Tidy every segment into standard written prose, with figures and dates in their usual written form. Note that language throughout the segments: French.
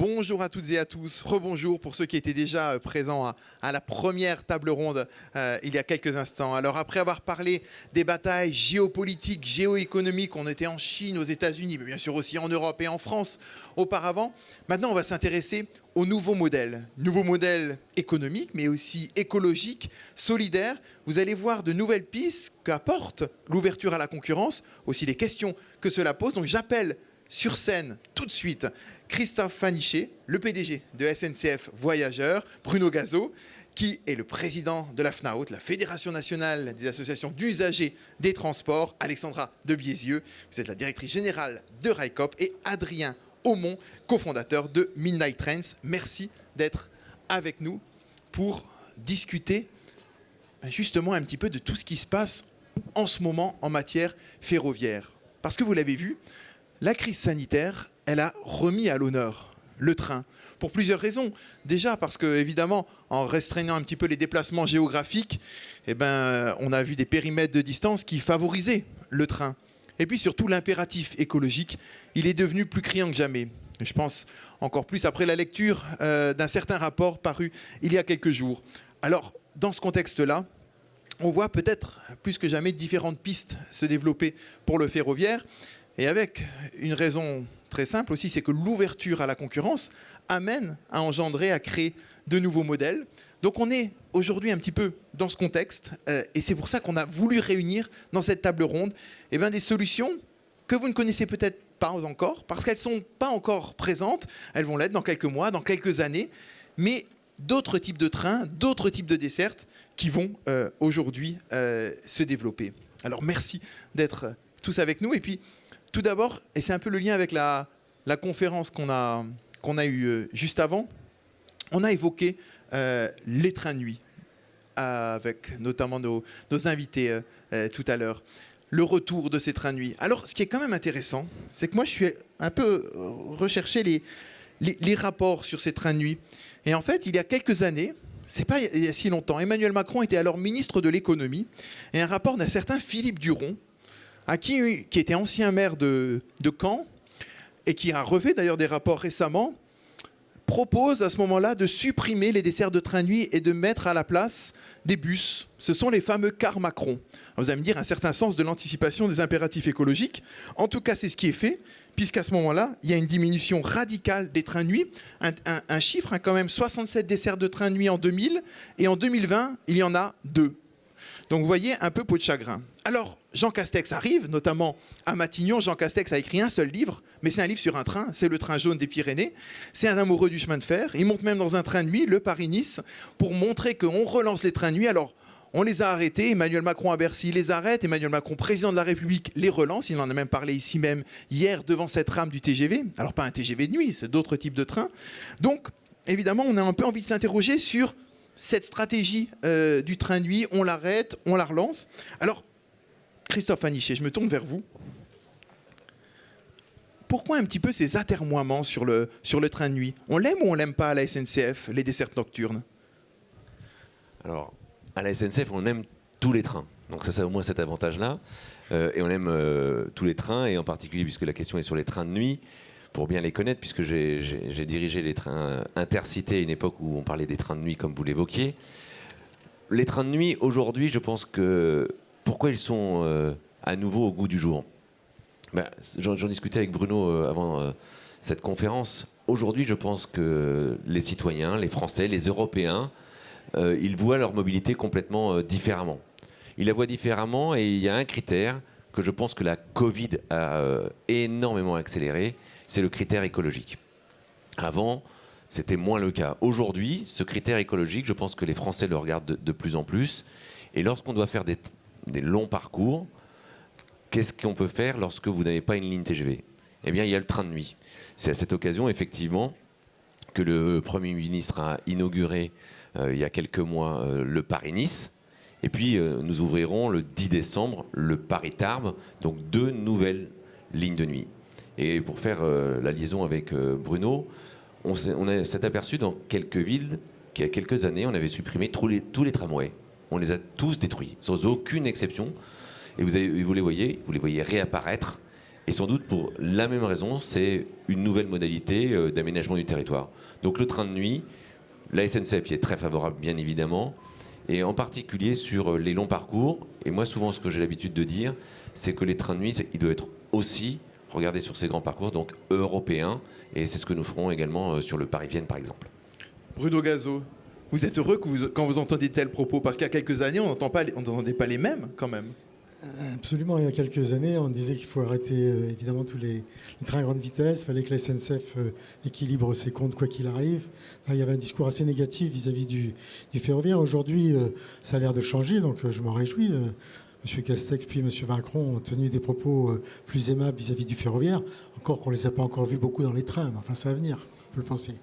Bonjour à toutes et à tous, rebonjour pour ceux qui étaient déjà présents à la première table ronde il y a quelques instants. Alors après avoir parlé des batailles géopolitiques, géoéconomiques, on était en Chine, aux États-Unis, mais bien sûr aussi en Europe et en France auparavant. Maintenant on va s'intéresser aux nouveaux modèles économiques, mais aussi écologiques, solidaires. Vous allez voir de nouvelles pistes qu'apporte l'ouverture à la concurrence, aussi les questions que cela pose. Donc j'appelle sur scène tout de suite Christophe Fanichet, le PDG de SNCF Voyageurs, Bruno Gazeau, qui est le président de la FNAOT, la Fédération nationale des associations d'usagers des transports, Alexandra de Biézieux, vous êtes la directrice générale de RICOP, et Adrien Aumont, cofondateur de Midnight Trends. Merci d'être avec nous pour discuter justement un petit peu de tout ce qui se passe en ce moment en matière ferroviaire. Parce que vous l'avez vu, la crise sanitaire, elle a remis à l'honneur le train, pour plusieurs raisons. Déjà parce que, évidemment, en restreignant un petit peu les déplacements géographiques, on a vu des périmètres de distance qui favorisaient le train. Et puis surtout, l'impératif écologique, il est devenu plus criant que jamais. Je pense encore plus après la lecture d'un certain rapport paru il y a quelques jours. Alors, dans ce contexte-là, on voit peut-être plus que jamais différentes pistes se développer pour le ferroviaire. Et avec une raison très simple aussi, c'est que l'ouverture à la concurrence amène à engendrer, à créer de nouveaux modèles. Donc on est aujourd'hui un petit peu dans ce contexte, et c'est pour ça qu'on a voulu réunir dans cette table ronde des solutions que vous ne connaissez peut-être pas encore, parce qu'elles ne sont pas encore présentes, elles vont l'être dans quelques mois, dans quelques années, mais d'autres types de trains, d'autres types de dessertes qui vont aujourd'hui se développer. Alors merci d'être tous avec nous, et puis tout d'abord, et c'est un peu le lien avec la conférence qu'on a eue juste avant, on a évoqué les trains de nuit, avec notamment nos invités tout à l'heure, le retour de ces trains de nuit. Alors, ce qui est quand même intéressant, c'est que moi, je suis un peu recherché les rapports sur ces trains de nuit. Et en fait, il y a quelques années, c'est pas il y a si longtemps, Emmanuel Macron était alors ministre de l'économie, et un rapport d'un certain Philippe Duron, qui était ancien maire de Caen et qui a refait d'ailleurs des rapports récemment, propose à ce moment-là de supprimer les desserts de train de nuit et de mettre à la place des bus. Ce sont les fameux cars Macron. Alors vous allez me dire un certain sens de l'anticipation des impératifs écologiques. En tout cas, c'est ce qui est fait, puisqu'à ce moment-là, il y a une diminution radicale des trains de nuit. Un chiffre, quand même, 67 desserts de train de nuit en 2000, et en 2020, il y en a 2. Donc vous voyez, un peu peau de chagrin. Alors, Jean Castex arrive, notamment à Matignon. Jean Castex a écrit un seul livre, mais c'est un livre sur un train, c'est le train jaune des Pyrénées. C'est un amoureux du chemin de fer. Il monte même dans un train de nuit, le Paris-Nice, pour montrer qu'on relance les trains de nuit. Alors, on les a arrêtés. Emmanuel Macron à Bercy les arrête. Emmanuel Macron, président de la République, les relance. Il en a même parlé ici même hier devant cette rame du TGV. Alors, pas un TGV de nuit, c'est d'autres types de trains. Donc, évidemment, on a un peu envie de s'interroger sur cette stratégie du train de nuit. On l'arrête, on la relance. Alors, Christophe Fanichet, je me tourne vers vous. Pourquoi un petit peu ces atermoiements sur le train de nuit? On l'aime ou on l'aime pas à la SNCF, les dessertes nocturnes? Alors, à la SNCF, on aime tous les trains. Donc ça a au moins cet avantage-là. Et on aime tous les trains, et en particulier, puisque la question est sur les trains de nuit, pour bien les connaître, puisque j'ai dirigé les trains intercités à une époque où on parlait des trains de nuit, comme vous l'évoquiez. Les trains de nuit, aujourd'hui, je pense que... Pourquoi ils sont à nouveau au goût du jour? J'en discutais avec Bruno avant cette conférence. Aujourd'hui, je pense que les citoyens, les Français, les Européens, ils voient leur mobilité complètement différemment. Ils la voient différemment, et il y a un critère que je pense que la Covid a énormément accéléré, c'est le critère écologique. Avant, c'était moins le cas. Aujourd'hui, ce critère écologique, je pense que les Français le regardent de plus en plus. Et lorsqu'on doit faire des longs parcours, qu'est-ce qu'on peut faire lorsque vous n'avez pas une ligne TGV? Eh bien, il y a le train de nuit. C'est à cette occasion, effectivement, que le Premier ministre a inauguré, il y a quelques mois, le Paris-Nice. Et puis, nous ouvrirons le 10 décembre le Paris-Tarbes, donc 2 nouvelles lignes de nuit. Et pour faire la liaison avec Bruno, on s'est aperçu dans quelques villes qu'il y a quelques années, on avait supprimé tous les tramways. On les a tous détruits, sans aucune exception. Et vous les voyez réapparaître. Et sans doute pour la même raison, c'est une nouvelle modalité d'aménagement du territoire. Donc le train de nuit, la SNCF y est très favorable bien évidemment, et en particulier sur les longs parcours. Et moi souvent ce que j'ai l'habitude de dire, c'est que les trains de nuit, ils doivent être aussi regardés sur ces grands parcours, donc européens, et c'est ce que nous ferons également sur le Paris-Vienne par exemple. Bruno Gazo, vous êtes heureux quand vous entendez tels propos? Parce qu'il y a quelques années, on n'entendait pas les mêmes quand même. Absolument, il y a quelques années, on disait qu'il faut arrêter évidemment tous les trains à grande vitesse, il fallait que la SNCF équilibre ses comptes quoi qu'il arrive. Enfin, il y avait un discours assez négatif vis-à-vis du ferroviaire. Aujourd'hui, ça a l'air de changer, donc je m'en réjouis. M. Castex puis M. Macron ont tenu des propos plus aimables vis-à-vis du ferroviaire, encore qu'on ne les a pas encore vus beaucoup dans les trains, mais enfin ça va venir. Le penser.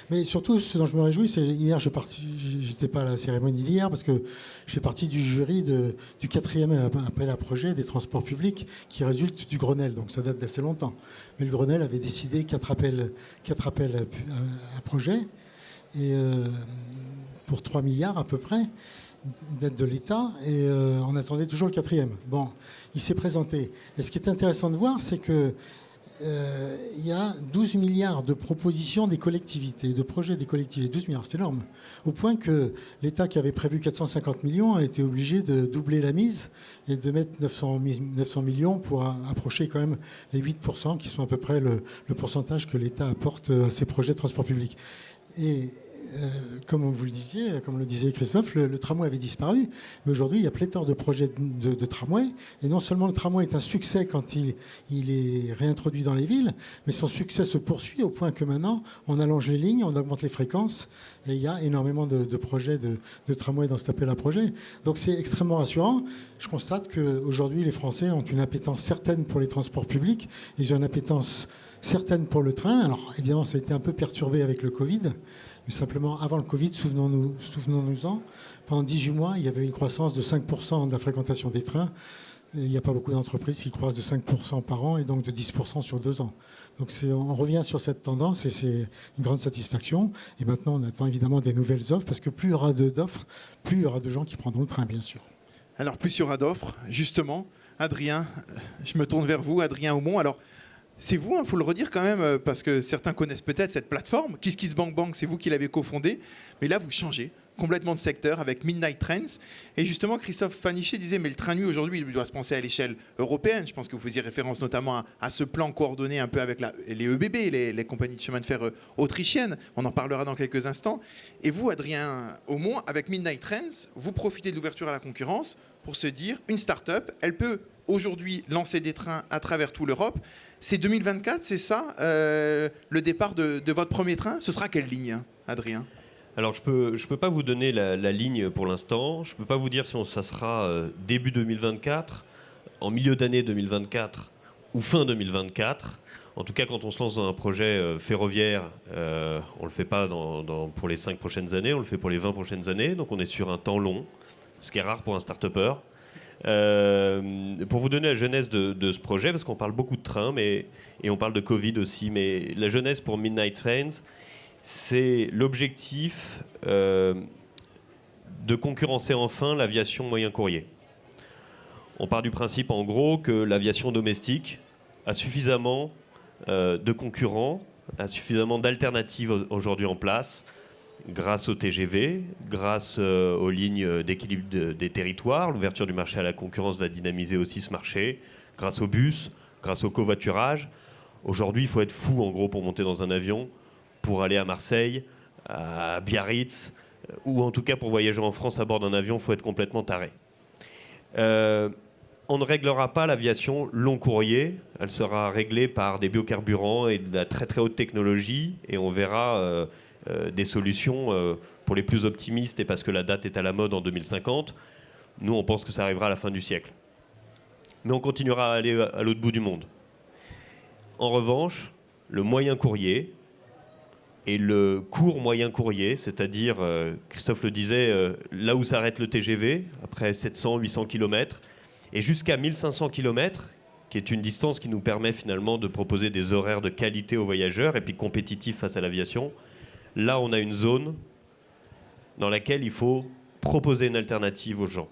Mais surtout, ce dont je me réjouis, c'est hier, j'étais pas à la cérémonie d'hier parce que je fais partie du jury du 4e appel à projet des transports publics qui résulte du Grenelle. Donc ça date d'assez longtemps. Mais le Grenelle avait décidé 4 appels à projet et pour 3 milliards à peu près d'aide de l'État et on attendait toujours le 4e. Bon, il s'est présenté. Et ce qui est intéressant de voir, c'est que il y a 12 milliards de propositions des collectivités, de projets des collectivités. 12 milliards, c'est énorme. Au point que l'État, qui avait prévu 450 millions, a été obligé de doubler la mise et de mettre 900 millions pour approcher quand même les 8%, qui sont à peu près le pourcentage que l'État apporte à ses projets de transport public. Et comme vous le disiez, comme le disait Christophe, le tramway avait disparu, mais aujourd'hui il y a pléthore de projets de tramway, et non seulement le tramway est un succès quand il est réintroduit dans les villes, mais son succès se poursuit au point que maintenant on allonge les lignes, on augmente les fréquences, et il y a énormément de projets de tramway dans cet appel à projet. Donc c'est extrêmement rassurant. Je constate qu'aujourd'hui les Français ont une appétence certaine pour les transports publics, ils ont une appétence certaine pour le train. Alors évidemment ça a été un peu perturbé avec le Covid, mais simplement, avant le Covid, souvenons-nous-en, pendant 18 mois, il y avait une croissance de 5% de la fréquentation des trains. Et il n'y a pas beaucoup d'entreprises qui croissent de 5% par an et donc de 10% sur 2 ans. Donc on revient sur cette tendance et c'est une grande satisfaction. Et maintenant, on attend évidemment des nouvelles offres parce que plus il y aura d'offres, plus il y aura de gens qui prendront le train, bien sûr. Alors, plus il y aura d'offres, justement. Adrien, je me tourne vers vous, Adrien Aumont. Alors, c'est vous, il faut le redire quand même, parce que certains connaissent peut-être cette plateforme. KissKissBankBank, c'est vous qui l'avez cofondée. Mais là, vous changez complètement de secteur avec Midnight Trends. Et justement, Christophe Fanichet disait, mais le train de nuit, aujourd'hui, il doit se penser à l'échelle européenne. Je pense que vous faisiez référence notamment à ce plan coordonné un peu avec les ÖBB, les compagnies de chemin de fer autrichiennes. On en parlera dans quelques instants. Et vous, Adrien Aumont, avec Midnight Trends, vous profitez de l'ouverture à la concurrence pour se dire, une start-up, elle peut aujourd'hui lancer des trains à travers toute l'Europe. C'est 2024, c'est ça, le départ de votre premier train? Ce sera quelle ligne, Adrien? Alors, je peux pas vous donner la ligne pour l'instant. Je peux pas vous dire si ça sera début 2024, en milieu d'année 2024 ou fin 2024. En tout cas, quand on se lance dans un projet ferroviaire, on le fait pas pour les 5 prochaines années, on le fait pour les 20 prochaines années. Donc, on est sur un temps long, ce qui est rare pour un start-upper. Pour vous donner la genèse de ce projet, parce qu'on parle beaucoup de trains, et on parle de Covid aussi, mais la genèse pour Midnight Trains, c'est l'objectif de concurrencer enfin l'aviation moyen courrier. On part du principe en gros que l'aviation domestique a suffisamment de concurrents, a suffisamment d'alternatives aujourd'hui en place, grâce au TGV, grâce aux lignes d'équilibre des territoires. L'ouverture du marché à la concurrence va dynamiser aussi ce marché, grâce aux bus, grâce au covoiturage. Aujourd'hui, il faut être fou, en gros, pour monter dans un avion, pour aller à Marseille, à Biarritz, ou en tout cas pour voyager en France à bord d'un avion, il faut être complètement taré. On ne réglera pas l'aviation long courrier, elle sera réglée par des biocarburants et de la très très haute technologie, et on verra des solutions pour les plus optimistes et parce que la date est à la mode en 2050. Nous, on pense que ça arrivera à la fin du siècle. Mais on continuera à aller à l'autre bout du monde. En revanche, le moyen courrier et le court moyen courrier, c'est-à-dire, Christophe le disait, là où s'arrête le TGV, après 700-800 km, et jusqu'à 1500 km, qui est une distance qui nous permet finalement de proposer des horaires de qualité aux voyageurs et puis compétitifs face à l'aviation. Là, on a une zone dans laquelle il faut proposer une alternative aux gens.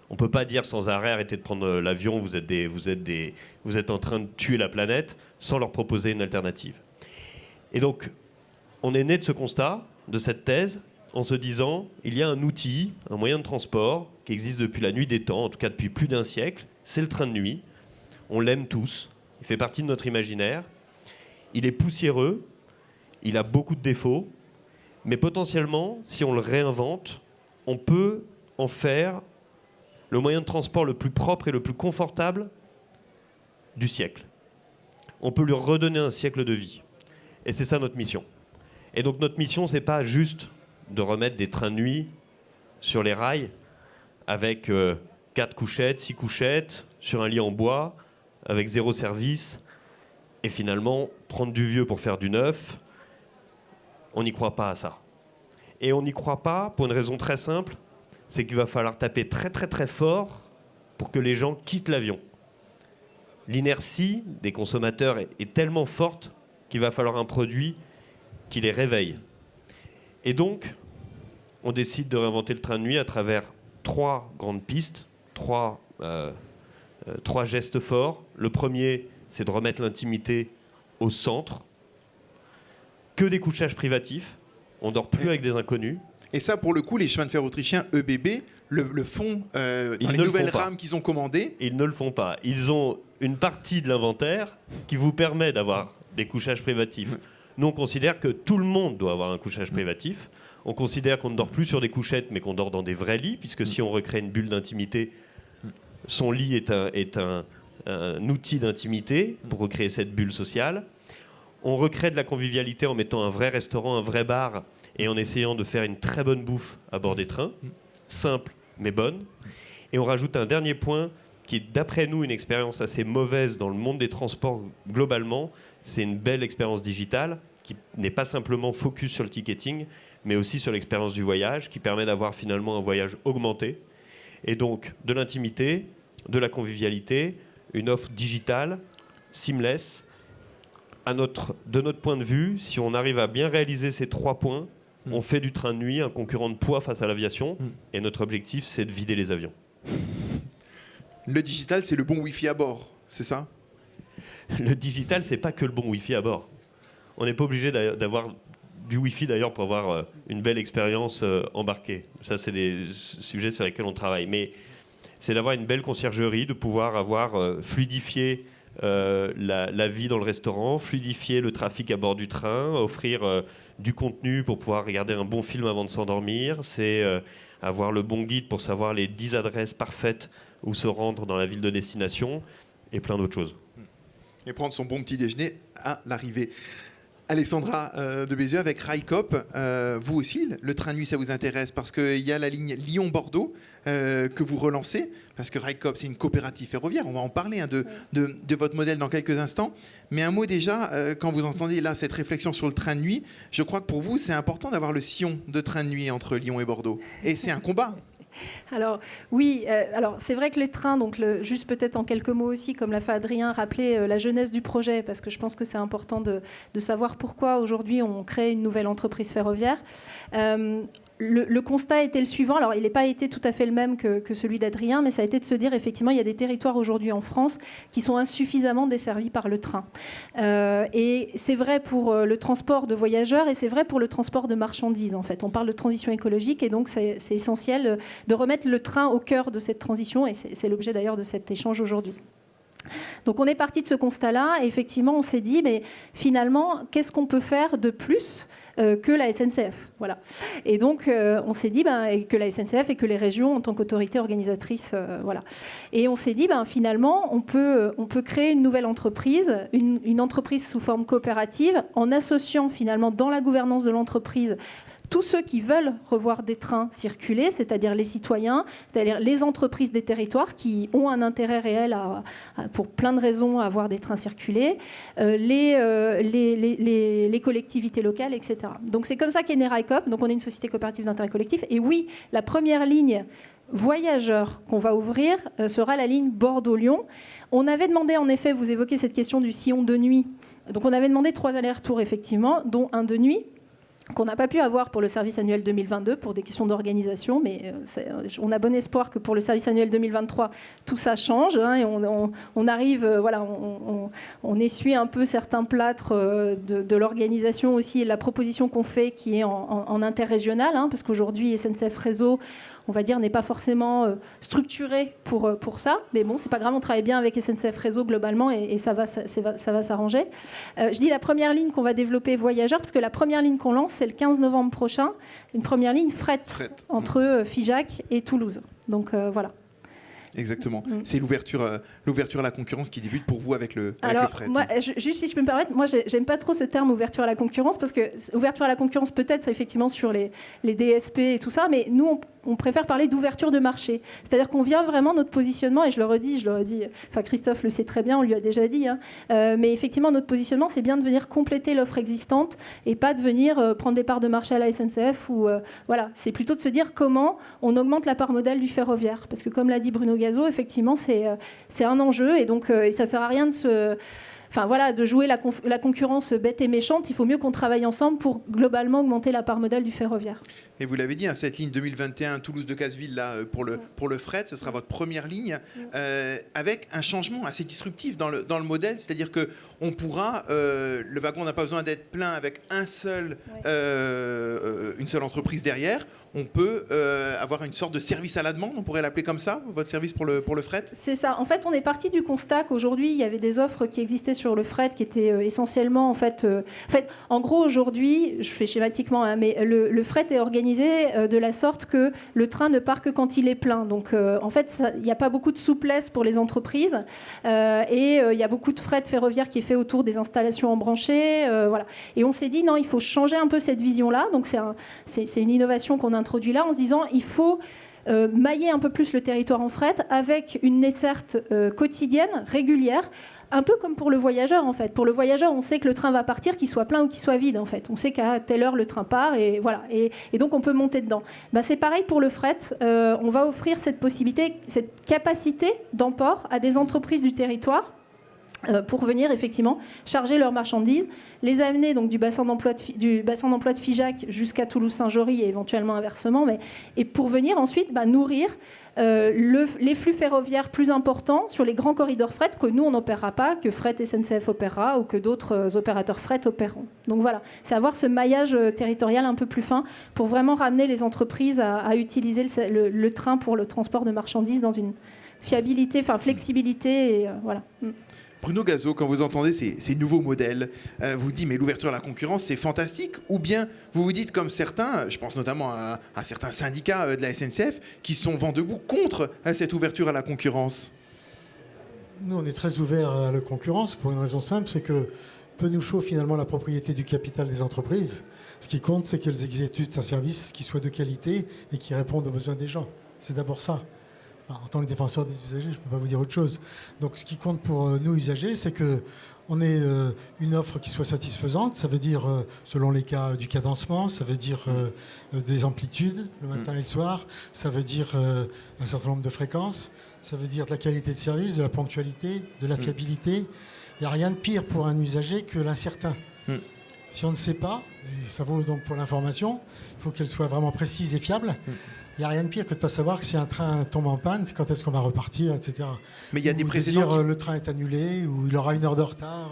On ne peut pas dire sans arrêt arrêtez de prendre l'avion, vous êtes en train de tuer la planète, sans leur proposer une alternative. Et donc, on est né de ce constat, de cette thèse, en se disant il y a un outil, un moyen de transport qui existe depuis la nuit des temps, en tout cas depuis plus d'un siècle, c'est le train de nuit. On l'aime tous, il fait partie de notre imaginaire. Il est poussiéreux, il a beaucoup de défauts, mais potentiellement, si on le réinvente, on peut en faire le moyen de transport le plus propre et le plus confortable du siècle. On peut lui redonner un siècle de vie. Et c'est ça notre mission. Et donc notre mission, c'est pas juste de remettre des trains de nuit sur les rails avec 4 couchettes, 6 couchettes, sur un lit en bois, avec 0 service, et finalement prendre du vieux pour faire du neuf. On n'y croit pas à ça. Et on n'y croit pas pour une raison très simple, c'est qu'il va falloir taper très très très fort pour que les gens quittent l'avion. L'inertie des consommateurs est tellement forte qu'il va falloir un produit qui les réveille. Et donc, on décide de réinventer le train de nuit à travers 3 grandes pistes, 3 gestes forts. Le premier, c'est de remettre l'intimité au centre. Que des couchages privatifs. On ne dort plus avec des inconnus. Et ça, pour le coup, les chemins de fer autrichiens, ÖBB, le font dans les nouvelles rames qu'ils ont commandées. Ils ne le font pas. Ils ont une partie de l'inventaire qui vous permet d'avoir des couchages privatifs. Nous, on considère que tout le monde doit avoir un couchage privatif. On considère qu'on ne dort plus sur des couchettes, mais qu'on dort dans des vrais lits, puisque si on recrée une bulle d'intimité, son lit est un outil d'intimité pour recréer cette bulle sociale. On recrée de la convivialité en mettant un vrai restaurant, un vrai bar, et en essayant de faire une très bonne bouffe à bord des trains, simple mais bonne. Et on rajoute un dernier point qui est, d'après nous, une expérience assez mauvaise dans le monde des transports globalement. C'est une belle expérience digitale qui n'est pas simplement focus sur le ticketing, mais aussi sur l'expérience du voyage, qui permet d'avoir finalement un voyage augmenté. Et donc, de l'intimité, de la convivialité, une offre digitale, seamless. De notre point de vue, si on arrive à bien réaliser ces 3 points, on fait du train de nuit un concurrent de poids face à l'aviation. Et notre objectif, c'est de vider les avions. Le digital, c'est le bon Wi-Fi à bord, c'est ça ? Le digital, c'est pas que le bon Wi-Fi à bord. On n'est pas obligé d'avoir du Wi-Fi d'ailleurs pour avoir une belle expérience embarquée. Ça, c'est des sujets sur lesquels on travaille. Mais c'est d'avoir une belle conciergerie, de pouvoir avoir fluidifié la vie dans le restaurant, fluidifier le trafic à bord du train, offrir du contenu pour pouvoir regarder un bon film avant de s'endormir. C'est avoir le bon guide pour savoir les 10 adresses parfaites où se rendre dans la ville de destination et plein d'autres choses. Et prendre son bon petit déjeuner à l'arrivée. Alexandra de Bézieux, avec Railcoop, vous aussi, le train de nuit, ça vous intéresse parce qu'il y a la ligne Lyon-Bordeaux que vous relancez, parce que Railcoop, c'est une coopérative ferroviaire. On va en parler de votre modèle dans quelques instants. Mais un mot déjà, quand vous entendez là cette réflexion sur le train de nuit, je crois que pour vous, c'est important d'avoir le sillon de train de nuit entre Lyon et Bordeaux. Et c'est un combat. Alors oui, alors c'est vrai que les trains, donc juste peut-être en quelques mots aussi, comme l'a fait Adrien, rappeler la jeunesse du projet, parce que je pense que c'est important de savoir pourquoi aujourd'hui on crée une nouvelle entreprise ferroviaire. Le constat était le suivant, alors il n'a pas été tout à fait le même que celui d'Adrien, mais ça a été de se dire effectivement il y a des territoires aujourd'hui en France qui sont insuffisamment desservis par le train. Et c'est vrai pour le transport de voyageurs et c'est vrai pour le transport de marchandises en fait. On parle de transition écologique et donc c'est essentiel de remettre le train au cœur de cette transition et c'est l'objet d'ailleurs de cet échange aujourd'hui. Donc on est parti de ce constat-là et effectivement on s'est dit mais finalement qu'est-ce qu'on peut faire de plus que la SNCF, voilà. Et donc on s'est dit que la SNCF et que les régions en tant qu'autorité organisatrice, voilà. Et on s'est dit finalement on peut créer une nouvelle entreprise, une entreprise sous forme coopérative, en associant finalement dans la gouvernance de l'entreprise tous ceux qui veulent revoir des trains circuler, c'est-à-dire les citoyens, c'est-à-dire les entreprises des territoires qui ont un intérêt réel pour plein de raisons à voir des trains circuler, les collectivités locales, etc. Donc c'est comme ça qu'est né Railcoop. Donc on est une société coopérative d'intérêt collectif. Et oui, la première ligne voyageurs qu'on va ouvrir sera la ligne Bordeaux-Lyon. On avait demandé, en effet, vous évoquez cette question du sillon de nuit. Donc on avait demandé 3 allers-retours, effectivement, dont un de nuit. qu'on n'a pas pu avoir pour le service annuel 2022 pour des questions d'organisation, mais on a bon espoir que pour le service annuel 2023, tout ça change, hein, et on arrive, on essuie un peu certains plâtres de l'organisation aussi, et de la proposition qu'on fait qui est en interrégional, hein, parce qu'aujourd'hui, SNCF Réseau, on va dire, n'est pas forcément structuré pour ça, mais bon, c'est pas grave, on travaille bien avec SNCF Réseau globalement, et ça va s'arranger. Je dis la première ligne qu'on va développer voyageurs, parce que la première ligne qu'on lance, c'est le 15 novembre prochain, une première ligne fret. Entre Figeac et Toulouse. Donc voilà. Exactement. C'est l'ouverture à la concurrence qui débute pour vous avec le fret. Moi, juste si je peux me permettre, moi j'aime pas trop ce terme ouverture à la concurrence, parce que ouverture à la concurrence peut-être effectivement sur les DSP et tout ça, mais nous on préfère parler d'ouverture de marché. C'est-à-dire qu'on vient vraiment, notre positionnement, et je le redis, enfin Christophe le sait très bien, on lui a déjà dit, hein, mais effectivement notre positionnement c'est bien de venir compléter l'offre existante et pas de venir prendre des parts de marché à la SNCF, ou voilà, c'est plutôt de se dire comment on augmente la part modale du ferroviaire, parce que comme l'a dit Bruno Gazo, effectivement c'est un enjeu, et donc ça sert à rien de jouer la concurrence bête et méchante. Il faut mieux qu'on travaille ensemble pour globalement augmenter la part modale du ferroviaire. Et vous l'avez dit, hein, cette ligne 2021 Toulouse-Decazeville là, pour le fret, ce sera votre première ligne, avec un changement assez disruptif dans le modèle, c'est-à-dire qu'on pourra, le wagon n'a pas besoin d'être plein avec une seule entreprise derrière. On peut avoir une sorte de service à la demande, on pourrait l'appeler comme ça, votre service pour le fret. C'est ça. En fait, on est parti du constat qu'aujourd'hui, il y avait des offres qui existaient sur le fret qui étaient essentiellement, en gros, aujourd'hui, je fais schématiquement, hein, mais le fret est organisé de la sorte que le train ne part que quand il est plein. Donc, en fait, il n'y a pas beaucoup de souplesse pour les entreprises, et il y a beaucoup de fret ferroviaire qui est fait autour des installations embranchées, voilà. Et on s'est dit, non, il faut changer un peu cette vision-là. Donc, c'est une innovation qu'on a introduit là en se disant il faut mailler un peu plus le territoire en fret avec une desserte quotidienne, régulière, un peu comme pour le voyageur en fait. Pour le voyageur, on sait que le train va partir, qu'il soit plein ou qu'il soit vide en fait. On sait qu'à telle heure le train part, et voilà. Et donc on peut monter dedans. C'est pareil pour le fret. On va offrir cette possibilité, cette capacité d'emport à des entreprises du territoire, pour venir effectivement charger leurs marchandises, les amener donc du bassin d'emploi de Figeac jusqu'à Toulouse-Saint-Jory et éventuellement inversement, et pour venir ensuite nourrir les flux ferroviaires plus importants sur les grands corridors fret que nous on n'opérera pas, que Fret SNCF opérera ou que d'autres opérateurs fret opéreront. Donc voilà, c'est avoir ce maillage territorial un peu plus fin pour vraiment ramener les entreprises à utiliser le train pour le transport de marchandises dans une flexibilité, et voilà. Bruno Gazo, quand vous entendez ces nouveaux modèles, vous dites mais l'ouverture à la concurrence c'est fantastique, ou bien vous vous dites comme certains, je pense notamment à certains syndicats de la SNCF qui sont vent debout contre cette ouverture à la concurrence? Nous on est très ouverts à la concurrence pour une raison simple, c'est que peu nous chauffe finalement la propriété du capital des entreprises. Ce qui compte, c'est qu'elles exécutent un service qui soit de qualité et qui réponde aux besoins des gens. C'est d'abord ça. En tant que défenseur des usagers, je ne peux pas vous dire autre chose. Donc ce qui compte pour nous, usagers, c'est qu'on ait une offre qui soit satisfaisante. Ça veut dire, selon les cas, du cadencement, ça veut dire des amplitudes, le matin et le soir, ça veut dire un certain nombre de fréquences, ça veut dire de la qualité de service, de la ponctualité, de la fiabilité. Il n'y a rien de pire pour un usager que l'incertain. Si on ne sait pas, et ça vaut donc pour l'information, il faut qu'elle soit vraiment précise et fiable. Il n'y a rien de pire que de ne pas savoir que si un train tombe en panne, quand est-ce qu'on va repartir, etc. Mais il y a des précédents. Le train est annulé ou il aura une heure de retard.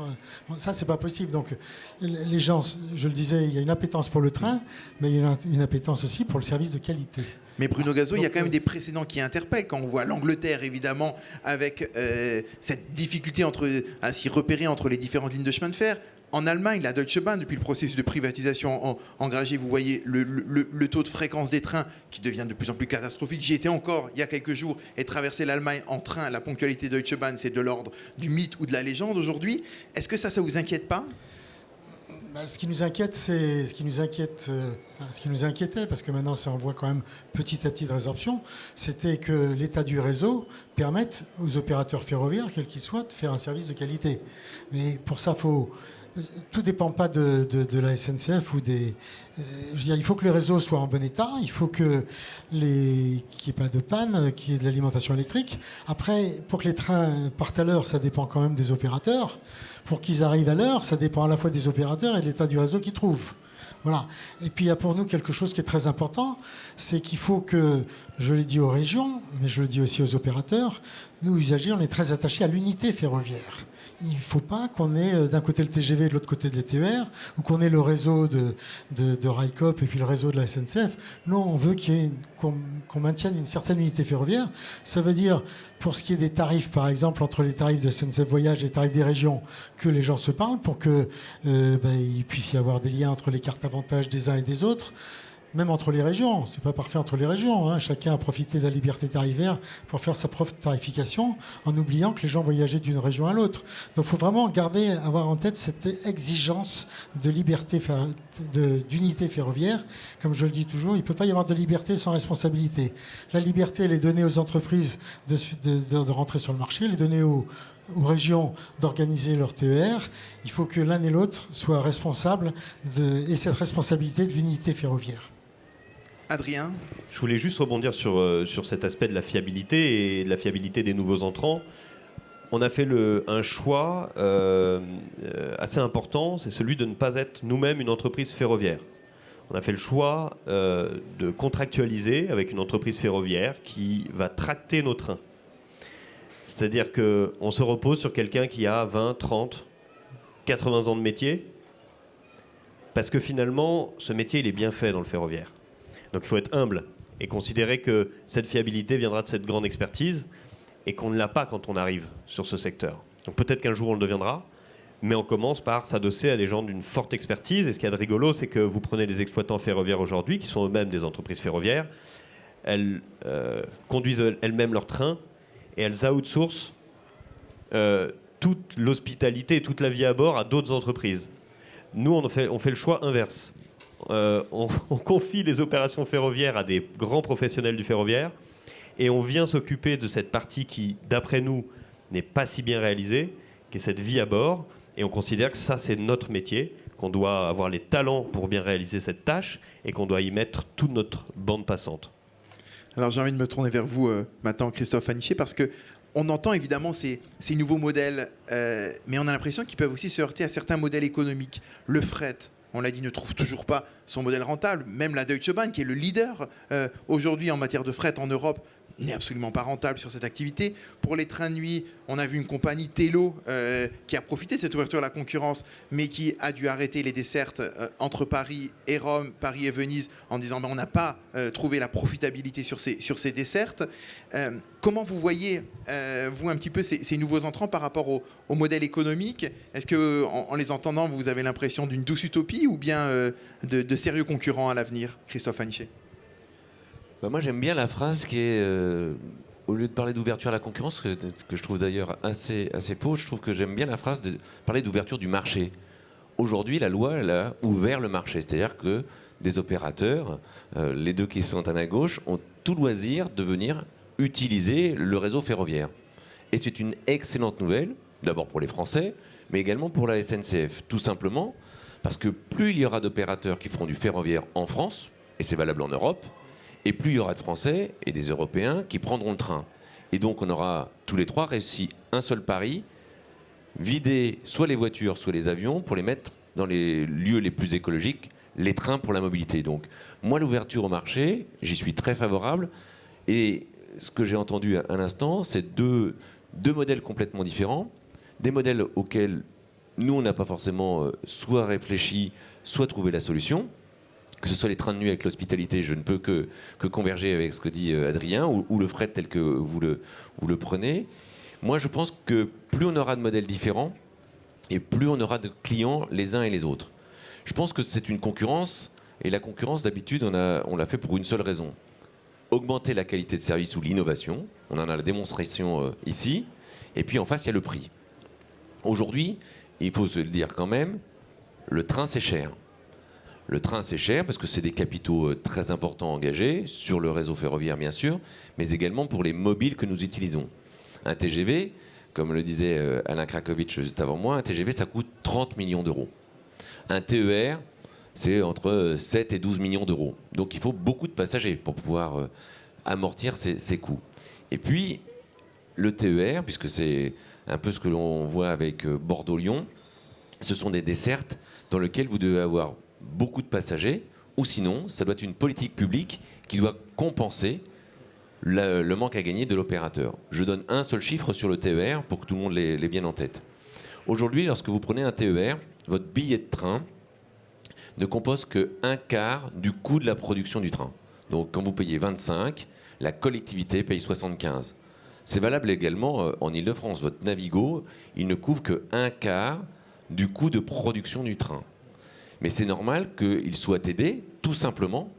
Ça, c'est pas possible. Donc, les gens, je le disais, il y a une appétence pour le train, mais il y a une appétence aussi pour le service de qualité. Mais Bruno Gazo, il y a quand même des précédents qui interpellent. Quand on voit l'Angleterre, évidemment, avec cette difficulté à s'y repérer entre les différentes lignes de chemin de fer. En Allemagne, la Deutsche Bahn, depuis le processus de privatisation engagé, vous voyez le taux de fréquence des trains qui devient de plus en plus catastrophique. J'y étais encore il y a quelques jours et traverser l'Allemagne en train, la ponctualité Deutsche Bahn, c'est de l'ordre du mythe ou de la légende aujourd'hui. Est-ce que ça vous inquiète pas ? Ce qui nous inquiète, c'est ce qui nous inquiétait, parce que maintenant on voit quand même petit à petit de résorption, c'était que l'état du réseau permette aux opérateurs ferroviaires, quels qu'ils soient, de faire un service de qualité. Mais pour ça, il tout ne dépend pas de la SNCF ou des. Je veux dire, il faut que le réseau soit en bon état, il faut qu'il n'y ait pas de panne, qu'il y ait de l'alimentation électrique. Après, pour que les trains partent à l'heure, ça dépend quand même des opérateurs. Pour qu'ils arrivent à l'heure, ça dépend à la fois des opérateurs et de l'état du réseau qu'ils trouvent. Voilà. Et puis il y a pour nous quelque chose qui est très important, c'est qu'il faut que, je l'ai dit aux régions, mais je le dis aussi aux opérateurs, nous usagers, on est très attachés à l'unité ferroviaire. Il ne faut pas qu'on ait d'un côté le TGV et de l'autre côté de l'ETER, ou qu'on ait le réseau de Railcoop et puis le réseau de la SNCF. Non, on veut qu'on maintienne une certaine unité ferroviaire. Ça veut dire, pour ce qui est des tarifs, par exemple, entre les tarifs de SNCF Voyage et les tarifs des régions, que les gens se parlent pour qu'il puisse y avoir des liens entre les cartes avantages des uns et des autres. Même entre les régions, c'est pas parfait entre les régions, hein. Chacun a profité de la liberté tarifaire pour faire sa propre tarification, en oubliant que les gens voyageaient d'une région à l'autre. Donc il faut vraiment avoir en tête cette exigence de liberté, d'unité ferroviaire. Comme je le dis toujours, il ne peut pas y avoir de liberté sans responsabilité. La liberté, elle est donnée aux entreprises de rentrer sur le marché, elle est donnée aux régions d'organiser leur TER. Il faut que l'un et l'autre soient responsables et cette responsabilité de l'unité ferroviaire. Adrien? Je voulais juste rebondir sur cet aspect de la fiabilité et de la fiabilité des nouveaux entrants. On a fait un choix assez important, c'est celui de ne pas être nous-mêmes une entreprise ferroviaire. On a fait le choix de contractualiser avec une entreprise ferroviaire qui va tracter nos trains. C'est-à-dire qu'on se repose sur quelqu'un qui a 20, 30, 80 ans de métier, parce que finalement, ce métier, il est bien fait dans le ferroviaire. Donc il faut être humble et considérer que cette fiabilité viendra de cette grande expertise et qu'on ne l'a pas quand on arrive sur ce secteur. Donc peut-être qu'un jour on le deviendra, mais on commence par s'adosser à des gens d'une forte expertise. Et ce qu'il y a de rigolo, c'est que vous prenez des exploitants ferroviaires aujourd'hui, qui sont eux-mêmes des entreprises ferroviaires, elles conduisent elles-mêmes leurs trains et elles outsourcent toute l'hospitalité, toute la vie à bord à d'autres entreprises. Nous, on fait le choix inverse. On confie les opérations ferroviaires à des grands professionnels du ferroviaire et on vient s'occuper de cette partie qui, d'après nous, n'est pas si bien réalisée, qui est cette vie à bord. Et on considère que ça, c'est notre métier, qu'on doit avoir les talents pour bien réaliser cette tâche et qu'on doit y mettre toute notre bande passante. Alors j'ai envie de me tourner vers vous maintenant, Christophe Aniché, parce qu'on entend évidemment ces nouveaux modèles, mais on a l'impression qu'ils peuvent aussi se heurter à certains modèles économiques. Le fret, on l'a dit, ne trouve toujours pas son modèle rentable. Même la Deutsche Bahn, qui est le leader aujourd'hui en matière de fret en Europe, n'est absolument pas rentable sur cette activité. Pour les trains de nuit, on a vu une compagnie Tello qui a profité de cette ouverture à la concurrence, mais qui a dû arrêter les dessertes entre Paris et Rome, Paris et Venise, en disant on n'a pas trouvé la profitabilité sur ces dessertes. Comment vous voyez, vous, un petit peu ces nouveaux entrants par rapport au modèle économique? Est-ce que, en les entendant, vous avez l'impression d'une douce utopie ou bien de sérieux concurrents à l'avenir, Christophe Aniché? Moi, j'aime bien la phrase qui est, au lieu de parler d'ouverture à la concurrence, que je trouve d'ailleurs assez faux, je trouve que j'aime bien la phrase de parler d'ouverture du marché. Aujourd'hui, la loi, elle a ouvert le marché, c'est-à-dire que des opérateurs, les deux qui sont à ma gauche, ont tout loisir de venir utiliser le réseau ferroviaire. Et c'est une excellente nouvelle, d'abord pour les Français, mais également pour la SNCF, tout simplement parce que plus il y aura d'opérateurs qui feront du ferroviaire en France, et c'est valable en Europe, et plus il y aura de Français et des Européens qui prendront le train. Et donc on aura tous les trois réussi un seul pari, vider soit les voitures, soit les avions pour les mettre dans les lieux les plus écologiques, les trains pour la mobilité. Donc moi, l'ouverture au marché, j'y suis très favorable. Et ce que j'ai entendu à l'instant, c'est deux modèles complètement différents, des modèles auxquels nous, on n'a pas forcément soit réfléchi, soit trouvé la solution. Que ce soit les trains de nuit avec l'hospitalité, je ne peux que converger avec ce que dit Adrien, ou le fret tel que vous le prenez. Moi, je pense que plus on aura de modèles différents, et plus on aura de clients les uns et les autres. Je pense que c'est une concurrence, et la concurrence, d'habitude, on l'a fait pour une seule raison. Augmenter la qualité de service ou l'innovation, on en a la démonstration ici, et puis en face, il y a le prix. Aujourd'hui, il faut se le dire quand même, le train, c'est cher. Le train, c'est cher parce que c'est des capitaux très importants engagés sur le réseau ferroviaire, bien sûr, mais également pour les mobiles que nous utilisons. Un TGV, comme le disait Alain Krakowicz juste avant moi, un TGV, ça coûte 30 millions d'euros. Un TER, c'est entre 7 et 12 millions d'euros. Donc il faut beaucoup de passagers pour pouvoir amortir ces coûts. Et puis, le TER, puisque c'est un peu ce que l'on voit avec Bordeaux-Lyon, ce sont des dessertes dans lesquelles vous devez avoir beaucoup de passagers, ou sinon, ça doit être une politique publique qui doit compenser le manque à gagner de l'opérateur. Je donne un seul chiffre sur le TER pour que tout le monde l'ait bien en tête. Aujourd'hui, lorsque vous prenez un TER, votre billet de train ne compose que 1/4 du coût de la production du train. Donc quand vous payez 25, la collectivité paye 75. C'est valable également en Ile-de-France. Votre Navigo, il ne couvre que 1/4 du coût de production du train. Mais c'est normal qu'il soit aidé, tout simplement,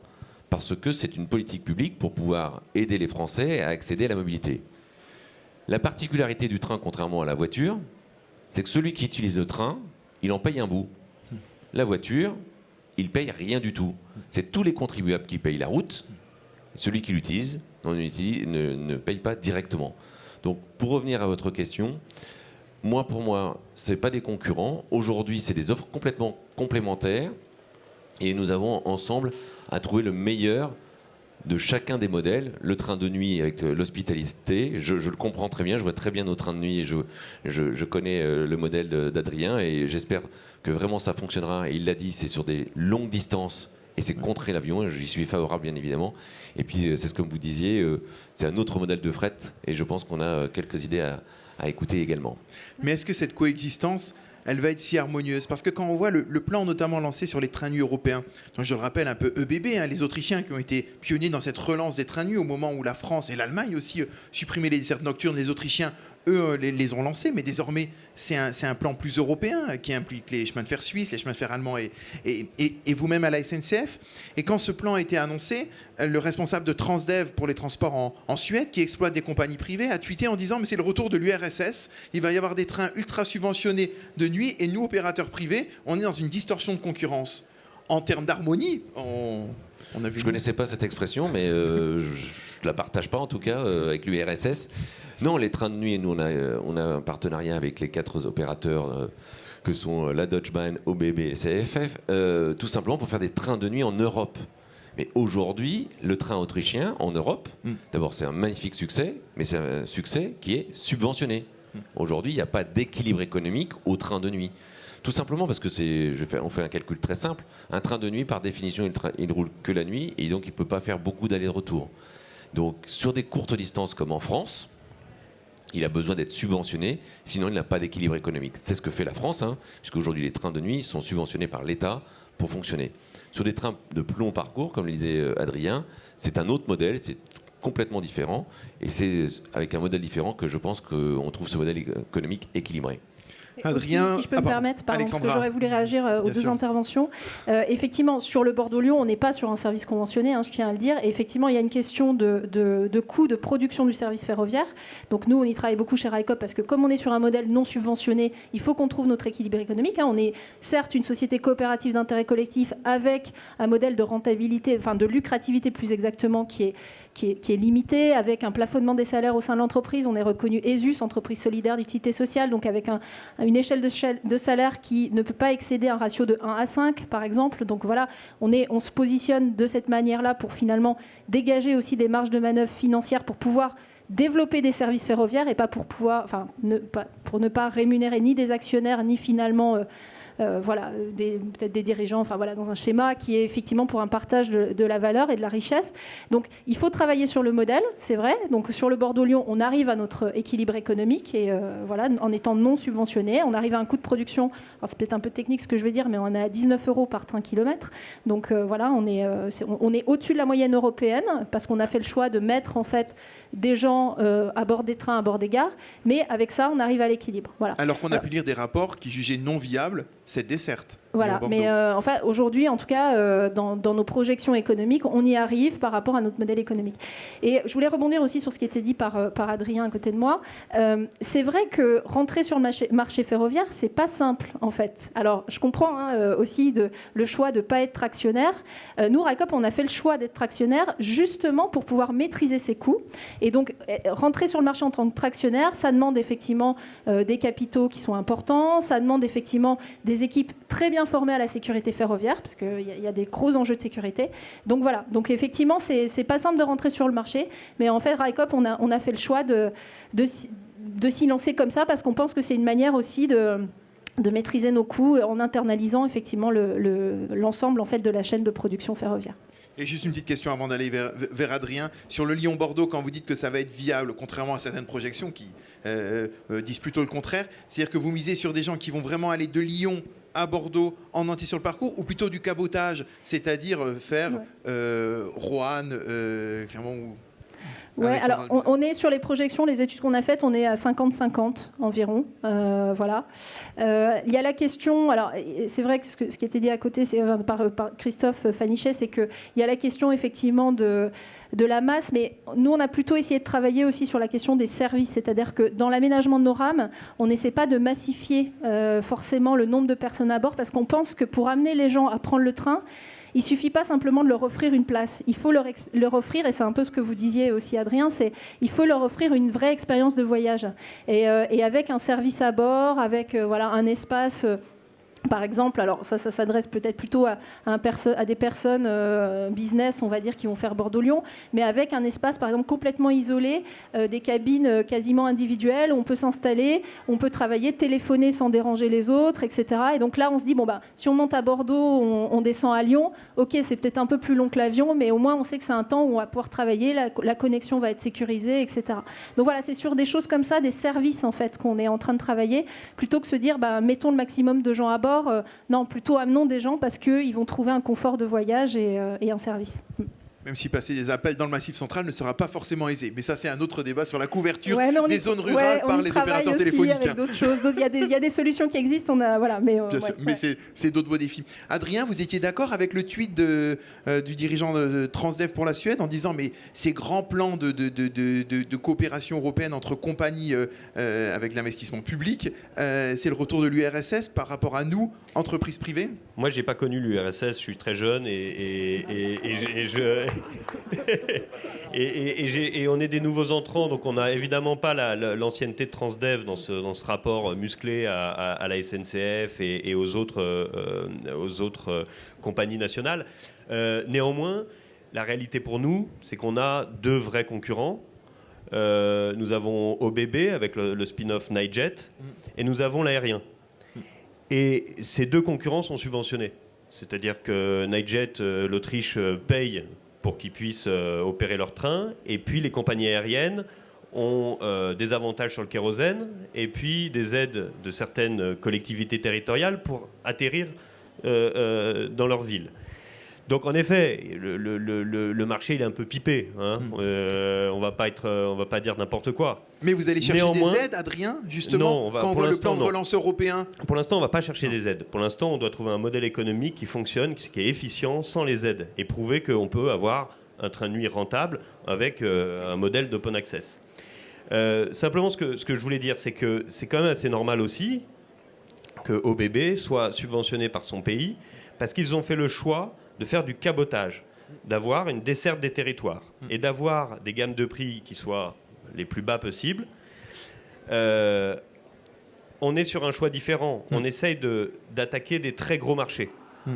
parce que c'est une politique publique pour pouvoir aider les Français à accéder à la mobilité. La particularité du train, contrairement à la voiture, c'est que celui qui utilise le train, il en paye un bout. La voiture, il paye rien du tout. C'est tous les contribuables qui payent la route. Celui qui l'utilise ne paye pas directement. Donc, pour revenir à votre question, pour moi, ce n'est pas des concurrents. Aujourd'hui, c'est des offres complètement complémentaires. Et nous avons ensemble à trouver le meilleur de chacun des modèles. Le train de nuit avec l'hospitalité, je le comprends très bien, je vois très bien nos trains de nuit et je connais le modèle d'Adrien et j'espère que vraiment ça fonctionnera. Et il l'a dit, c'est sur des longues distances et c'est contrer l'avion, et j'y suis favorable bien évidemment. Et puis c'est ce que vous disiez, c'est un autre modèle de fret et je pense qu'on a quelques idées à écouter également. Mais est-ce que cette coexistence, elle va être si harmonieuse? Parce que quand on voit le plan notamment lancé sur les trains de nuit européens, donc je le rappelle un peu ÖBB, les Autrichiens qui ont été pionniers dans cette relance des trains de nuit au moment où la France et l'Allemagne aussi supprimaient les dessertes nocturnes, les Autrichiens, eux, les ont lancés, mais désormais, c'est un plan plus européen qui implique les chemins de fer suisses, les chemins de fer allemands et vous-même à la SNCF. Et quand ce plan a été annoncé, le responsable de Transdev pour les transports en Suède, qui exploite des compagnies privées, a tweeté en disant « mais c'est le retour de l'URSS, il va y avoir des trains ultra subventionnés de nuit et nous, opérateurs privés, on est dans une distorsion de concurrence. » En termes d'harmonie, on a vu... Je ne connaissais pas cette expression, mais je ne la partage pas en tout cas avec l'URSS. Non, les trains de nuit, nous on a un partenariat avec les 4 opérateurs que sont la Deutsche Bahn, ÖBB et CFF, tout simplement pour faire des trains de nuit en Europe. Mais aujourd'hui, le train autrichien en Europe, d'abord c'est un magnifique succès, mais c'est un succès qui est subventionné. Aujourd'hui, il n'y a pas d'équilibre économique au train de nuit. Tout simplement parce que on fait un calcul très simple. Un train de nuit, par définition, il ne roule que la nuit et donc il ne peut pas faire beaucoup d'allers-retours. Donc sur des courtes distances comme en France, il a besoin d'être subventionné, sinon il n'a pas d'équilibre économique. C'est ce que fait la France, puisqu'aujourd'hui les trains de nuit sont subventionnés par l'État pour fonctionner. Sur des trains de plus long parcours, comme le disait Adrien, c'est un autre modèle, c'est complètement différent, et c'est avec un modèle différent que je pense qu'on trouve ce modèle économique équilibré. Adrien, si je peux me permettre, parce que j'aurais voulu réagir aux deux sûr. Interventions. Effectivement, sur le Bordeaux-Lyon, on n'est pas sur un service conventionné, je tiens à le dire. Et effectivement, il y a une question de coût de production du service ferroviaire. Donc nous, on y travaille beaucoup chez Railcoop parce que comme on est sur un modèle non subventionné, il faut qu'on trouve notre équilibre économique. On est certes une société coopérative d'intérêt collectif avec un modèle de rentabilité, enfin de lucrativité plus exactement, qui est limité, avec un plafonnement des salaires au sein de l'entreprise. On est reconnu ESUS, entreprise solidaire d'utilité sociale, donc avec une échelle de salaire qui ne peut pas excéder un ratio de 1 à 5, par exemple. Donc voilà, on se positionne de cette manière-là pour finalement dégager aussi des marges de manœuvre financières pour pouvoir développer des services ferroviaires et pas pour ne pas rémunérer ni des actionnaires, ni finalement... peut-être des dirigeants, dans un schéma qui est effectivement pour un partage de la valeur et de la richesse. Donc il faut travailler sur le modèle, c'est vrai. Donc sur le Bordeaux-Lyon, on arrive à notre équilibre économique et en étant non subventionné, on arrive à un coût de production. Alors c'est peut-être un peu technique ce que je vais dire, mais on est à 19 € par train kilomètre. Donc on est au-dessus de la moyenne européenne parce qu'on a fait le choix de mettre en fait des gens à bord des trains, à bord des gares. Mais avec ça, on arrive à l'équilibre. Voilà. Alors qu'on a pu lire des rapports qui jugeaient non viable cette desserte. Voilà, mais enfin, aujourd'hui, en tout cas, dans nos projections économiques, on y arrive par rapport à notre modèle économique. Et je voulais rebondir aussi sur ce qui était dit par Adrien à côté de moi. C'est vrai que rentrer sur le marché ferroviaire, c'est pas simple, en fait. Alors, je comprends aussi le choix de ne pas être actionnaire. Nous, RICOP, on a fait le choix d'être actionnaire justement pour pouvoir maîtriser ses coûts. Et donc, rentrer sur le marché en tant que actionnaire, ça demande effectivement des capitaux qui sont importants, ça demande effectivement des équipes très bien formées à la sécurité ferroviaire, parce qu'il y a des gros enjeux de sécurité. Donc voilà, donc effectivement, c'est pas simple de rentrer sur le marché, mais en fait, RICOP, on a fait le choix de s'y lancer comme ça, parce qu'on pense que c'est une manière aussi de maîtriser nos coûts en internalisant effectivement l'ensemble en fait, de la chaîne de production ferroviaire. Et juste une petite question avant d'aller vers Adrien. Sur le Lyon-Bordeaux, quand vous dites que ça va être viable, contrairement à certaines projections qui disent plutôt le contraire, c'est-à-dire que vous misez sur des gens qui vont vraiment aller de Lyon à Bordeaux en entier sur le parcours, ou plutôt du cabotage, c'est-à-dire faire Roanne, clairement, ou... Ouais, alors on est sur les projections, les études qu'on a faites, on est à 50-50 environ. Voilà. Il y a la question, alors c'est vrai que ce qui était dit à côté par Christophe Fanichet, c'est qu'il y a la question effectivement de la masse, mais nous on a plutôt essayé de travailler aussi sur la question des services, c'est-à-dire que dans l'aménagement de nos rames, on n'essaie pas de massifier forcément le nombre de personnes à bord, parce qu'on pense que pour amener les gens à prendre le train, il ne suffit pas simplement de leur offrir une place. Il faut leur offrir, et c'est un peu ce que vous disiez aussi Adrien, il faut leur offrir une vraie expérience de voyage. Et avec un service à bord, avec un espace... Par exemple, alors ça s'adresse peut-être plutôt à des personnes business, on va dire, qui vont faire Bordeaux-Lyon, mais avec un espace, par exemple, complètement isolé, des cabines quasiment individuelles, où on peut s'installer, on peut travailler, téléphoner sans déranger les autres, etc. Et donc là, on se dit, si on monte à Bordeaux, on descend à Lyon, ok, c'est peut-être un peu plus long que l'avion, mais au moins, on sait que c'est un temps où on va pouvoir travailler, la connexion va être sécurisée, etc. Donc voilà, c'est sur des choses comme ça, des services, en fait, qu'on est en train de travailler, plutôt que se dire, mettons le maximum de gens à bord. Non, plutôt amenons des gens parce qu'ils vont trouver un confort de voyage et un service. Même si passer des appels dans le Massif central ne sera pas forcément aisé. Mais ça, c'est un autre débat sur la couverture des zones rurales par les opérateurs téléphoniques. Avec d'autres choses. Il y a des solutions qui existent. Mais c'est d'autres beaux défis. Adrien, vous étiez d'accord avec le tweet du dirigeant de Transdev pour la Suède en disant mais ces grands plans de coopération européenne entre compagnies avec l'investissement public, c'est le retour de l'URSS par rapport à nous, entreprises privées? Moi, j'ai pas connu l'URSS, je suis très jeune et on est des nouveaux entrants, donc on n'a évidemment pas l'ancienneté de Transdev dans ce rapport musclé à la SNCF et aux autres compagnies nationales. Néanmoins, la réalité pour nous, c'est qu'on a deux vrais concurrents. Nous avons OBB avec le spin-off Nightjet et nous avons l'aérien. Et ces deux concurrents sont subventionnés. C'est-à-dire que Nightjet, l'Autriche, paye pour qu'ils puissent opérer leurs trains. Et puis les compagnies aériennes ont des avantages sur le kérosène et puis des aides de certaines collectivités territoriales pour atterrir dans leur ville. Donc en effet, le marché il est un peu pipé. Hein. On va pas dire n'importe quoi. Mais vous allez chercher des aides, Adrien, justement, quand on voit le plan de relance européen? Pour l'instant, on ne va pas chercher des aides. Pour l'instant, on doit trouver un modèle économique qui fonctionne, qui est efficient, sans les aides, et prouver qu'on peut avoir un train de nuit rentable avec un modèle d'open access. Simplement, ce que je voulais dire, c'est que c'est quand même assez normal aussi que OBB soit subventionné par son pays, parce qu'ils ont fait le choix de faire du cabotage, d'avoir une desserte des territoires et d'avoir des gammes de prix qui soient les plus bas possibles. On est sur un choix différent. On essaye d'attaquer des très gros marchés.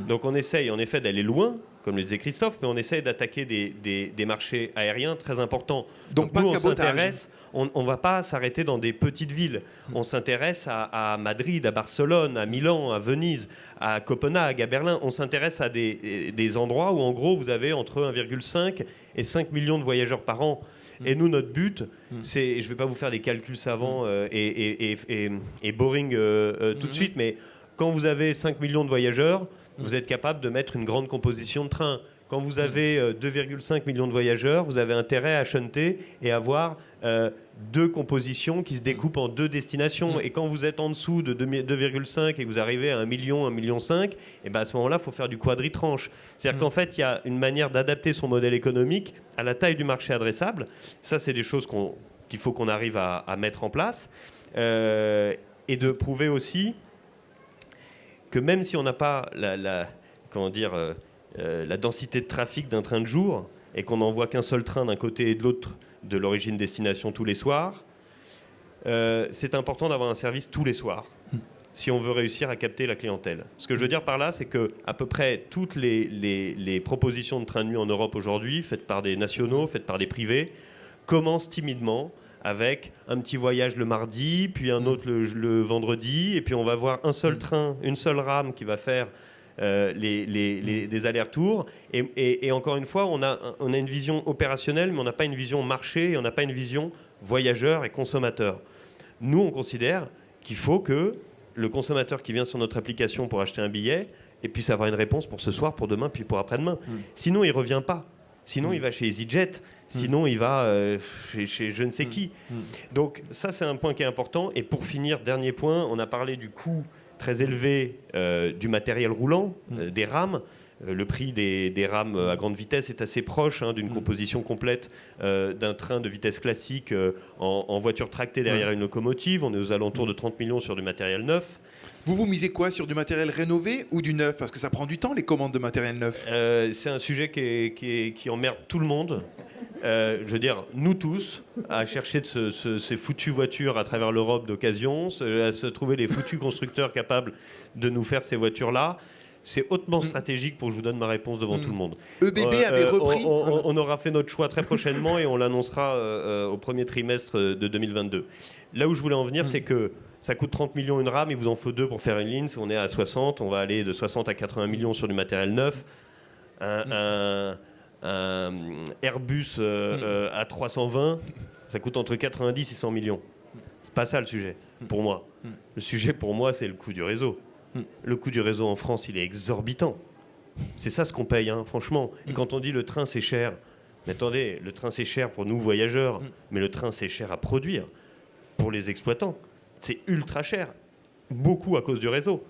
Donc on essaye en effet d'aller loin, comme le disait Christophe, mais on essaye d'attaquer des marchés aériens très importants. Donc nous, on s'intéresse, on ne va pas s'arrêter dans des petites villes. On s'intéresse à Madrid, à Barcelone, à Milan, à Venise, à Copenhague, à Berlin. On s'intéresse à des endroits où, en gros, vous avez entre 1,5 et 5 millions de voyageurs par an. Et nous, notre but, c'est, je ne vais pas vous faire des calculs savants et boring tout de suite, mais quand vous avez 5 millions de voyageurs, vous êtes capable de mettre une grande composition de trains quand vous avez 2,5 millions de voyageurs, vous avez intérêt à shunter et avoir 2 compositions qui se découpent en 2 destinations. Et quand vous êtes en dessous de 2,5 et que vous arrivez à 1 million, 1,5 million, et ben à ce moment-là, il faut faire du quadritranche. C'est-à-dire qu'en fait, il y a une manière d'adapter son modèle économique à la taille du marché adressable. Ça, c'est des choses qu'il faut qu'on arrive à mettre en place. Et de prouver aussi que même si on n'a pas la densité de trafic d'un train de jour et qu'on n'envoie qu'un seul train d'un côté et de l'autre de l'origine-destination tous les soirs, c'est important d'avoir un service tous les soirs si on veut réussir à capter la clientèle. Ce que je veux dire par là, c'est qu'à peu près toutes les propositions de train de nuit en Europe aujourd'hui, faites par des nationaux, faites par des privés, commencent timidement avec un petit voyage le mardi, puis un autre le vendredi, et puis on va voir un seul train, une seule rame qui va faire des allers-retours. Et encore une fois, on a une vision opérationnelle, mais on n'a pas une vision marché, et on n'a pas une vision voyageur et consommateur. Nous, on considère qu'il faut que le consommateur qui vient sur notre application pour acheter un billet et puisse avoir une réponse pour ce soir, pour demain, puis pour après-demain. Sinon, il ne revient pas. Sinon, il va chez EasyJet. Sinon, il va chez je ne sais qui. Donc ça, c'est un point qui est important. Et pour finir, dernier point, on a parlé du coût très élevé du matériel roulant, des rames. Le prix des rames à grande vitesse est assez proche d'une composition complète d'un train de vitesse classique en voiture tractée derrière une locomotive. On est aux alentours de 30 millions sur du matériel neuf. Vous misez quoi sur du matériel rénové ou du neuf? Parce que ça prend du temps, les commandes de matériel neuf. C'est un sujet qui emmerde tout le monde. Je veux dire, nous tous, à chercher ces foutues voitures à travers l'Europe d'occasion, à se trouver les foutus constructeurs capables de nous faire ces voitures-là. C'est hautement stratégique pour que je vous donne ma réponse devant tout le monde. ÖBB avait repris... On aura fait notre choix très prochainement et on l'annoncera au premier trimestre de 2022. Là où je voulais en venir, c'est que ça coûte 30 millions une rame, il vous en faut 2 pour faire une ligne. Si on est à 60, on va aller de 60 à 80 millions sur du matériel neuf. Un Airbus à 320, ça coûte entre 90 et 100 millions. C'est pas ça le sujet, pour moi. Le sujet, pour moi, c'est le coût du réseau. Le coût du réseau en France, il est exorbitant. C'est ça ce qu'on paye, franchement. Et quand on dit le train, c'est cher, mais attendez, le train, c'est cher pour nous, voyageurs, mais le train, c'est cher à produire pour les exploitants. C'est ultra cher, beaucoup à cause du réseau.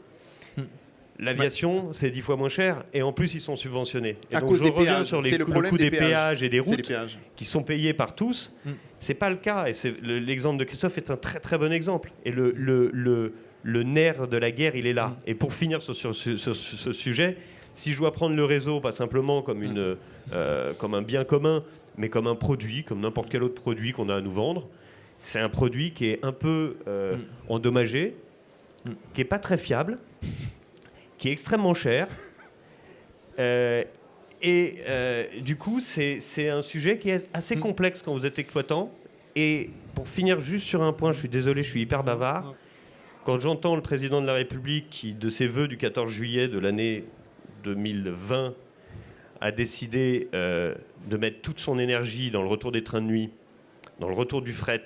L'aviation, c'est 10 fois moins cher, et en plus, ils sont subventionnés. Et à donc, cause je des reviens péages. sur le coût des péages et des routes qui sont payés par tous. C'est pas le cas, et l'exemple de Christophe est un très très bon exemple. Et le nerf de la guerre, il est là. Et pour finir sur ce sujet, si je dois prendre le réseau, pas simplement comme un bien commun, mais comme un produit, comme n'importe quel autre produit qu'on a à nous vendre, c'est un produit qui est un peu endommagé, qui n'est pas très fiable, qui est extrêmement cher. Du coup, c'est un sujet qui est assez complexe quand vous êtes exploitant. Et pour finir juste sur un point, je suis désolé, je suis hyper bavard. Quand j'entends le président de la République qui, de ses vœux du 14 juillet de l'année 2020, a décidé de mettre toute son énergie dans le retour des trains de nuit, dans le retour du fret,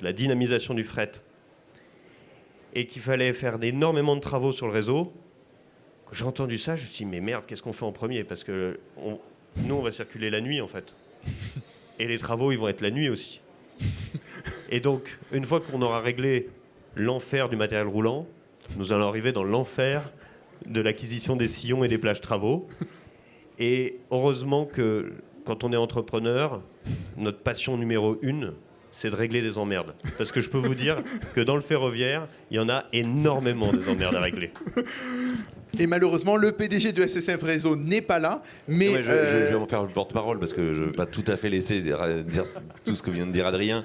la dynamisation du fret, et qu'il fallait faire énormément de travaux sur le réseau, quand j'ai entendu ça, je me suis dit, mais merde, qu'est-ce qu'on fait en premier? Parce que nous, on va circuler la nuit, en fait. Et les travaux, ils vont être la nuit aussi. Et donc, une fois qu'on aura réglé l'enfer du matériel roulant, nous allons arriver dans l'enfer de l'acquisition des sillons et des plages travaux. Et heureusement que quand on est entrepreneur, notre passion numéro 1, c'est de régler des emmerdes. Parce que je peux vous dire que dans le ferroviaire, il y en a énormément des emmerdes à régler. Et malheureusement, le PDG de SNCF Réseau n'est pas là. Mais je vais en faire le porte-parole parce que je ne vais pas tout à fait laisser dire tout ce que vient de dire Adrien.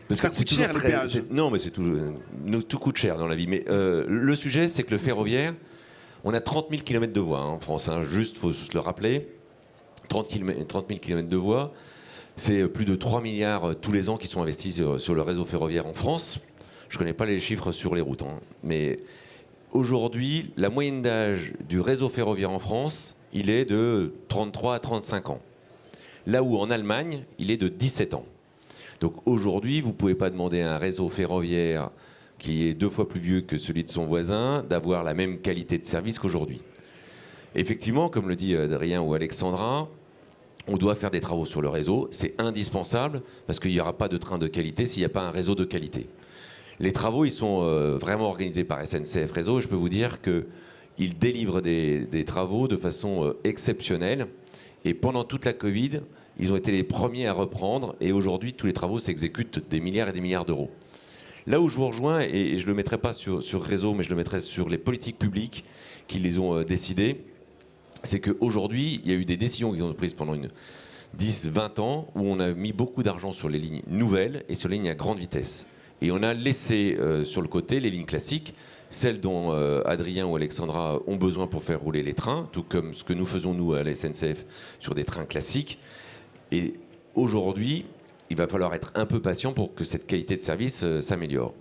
Parce ça que coûte cher, les péages. Non, mais tout coûte cher dans la vie. Mais le sujet, c'est que le ferroviaire, on a 30 000 km de voies en France. Juste, il faut se le rappeler. 30 000 km de voies. C'est plus de 3 milliards tous les ans qui sont investis sur le réseau ferroviaire en France. Je ne connais pas les chiffres sur les routes. Mais aujourd'hui, la moyenne d'âge du réseau ferroviaire en France, il est de 33 à 35 ans. Là où en Allemagne, il est de 17 ans. Donc aujourd'hui, vous ne pouvez pas demander à un réseau ferroviaire qui est 2 fois plus vieux que celui de son voisin d'avoir la même qualité de service qu'aujourd'hui. Effectivement, comme le dit Adrien ou Alexandra, on doit faire des travaux sur le réseau. C'est indispensable parce qu'il n'y aura pas de train de qualité s'il n'y a pas un réseau de qualité. Les travaux, ils sont vraiment organisés par SNCF Réseau. Et je peux vous dire qu'ils délivrent des travaux de façon exceptionnelle. Et pendant toute la Covid, ils ont été les premiers à reprendre. Et aujourd'hui, tous les travaux s'exécutent des milliards et des milliards d'euros. Là où je vous rejoins, et je ne le mettrai pas sur Réseau, mais je le mettrai sur les politiques publiques qui les ont décidées, c'est qu'aujourd'hui, il y a eu des décisions qui ont été prises pendant 10-20 ans où on a mis beaucoup d'argent sur les lignes nouvelles et sur les lignes à grande vitesse. Et on a laissé sur le côté les lignes classiques, celles dont Adrien ou Alexandra ont besoin pour faire rouler les trains, tout comme ce que nous faisons nous à la SNCF sur des trains classiques. Et aujourd'hui, il va falloir être un peu patient pour que cette qualité de service s'améliore.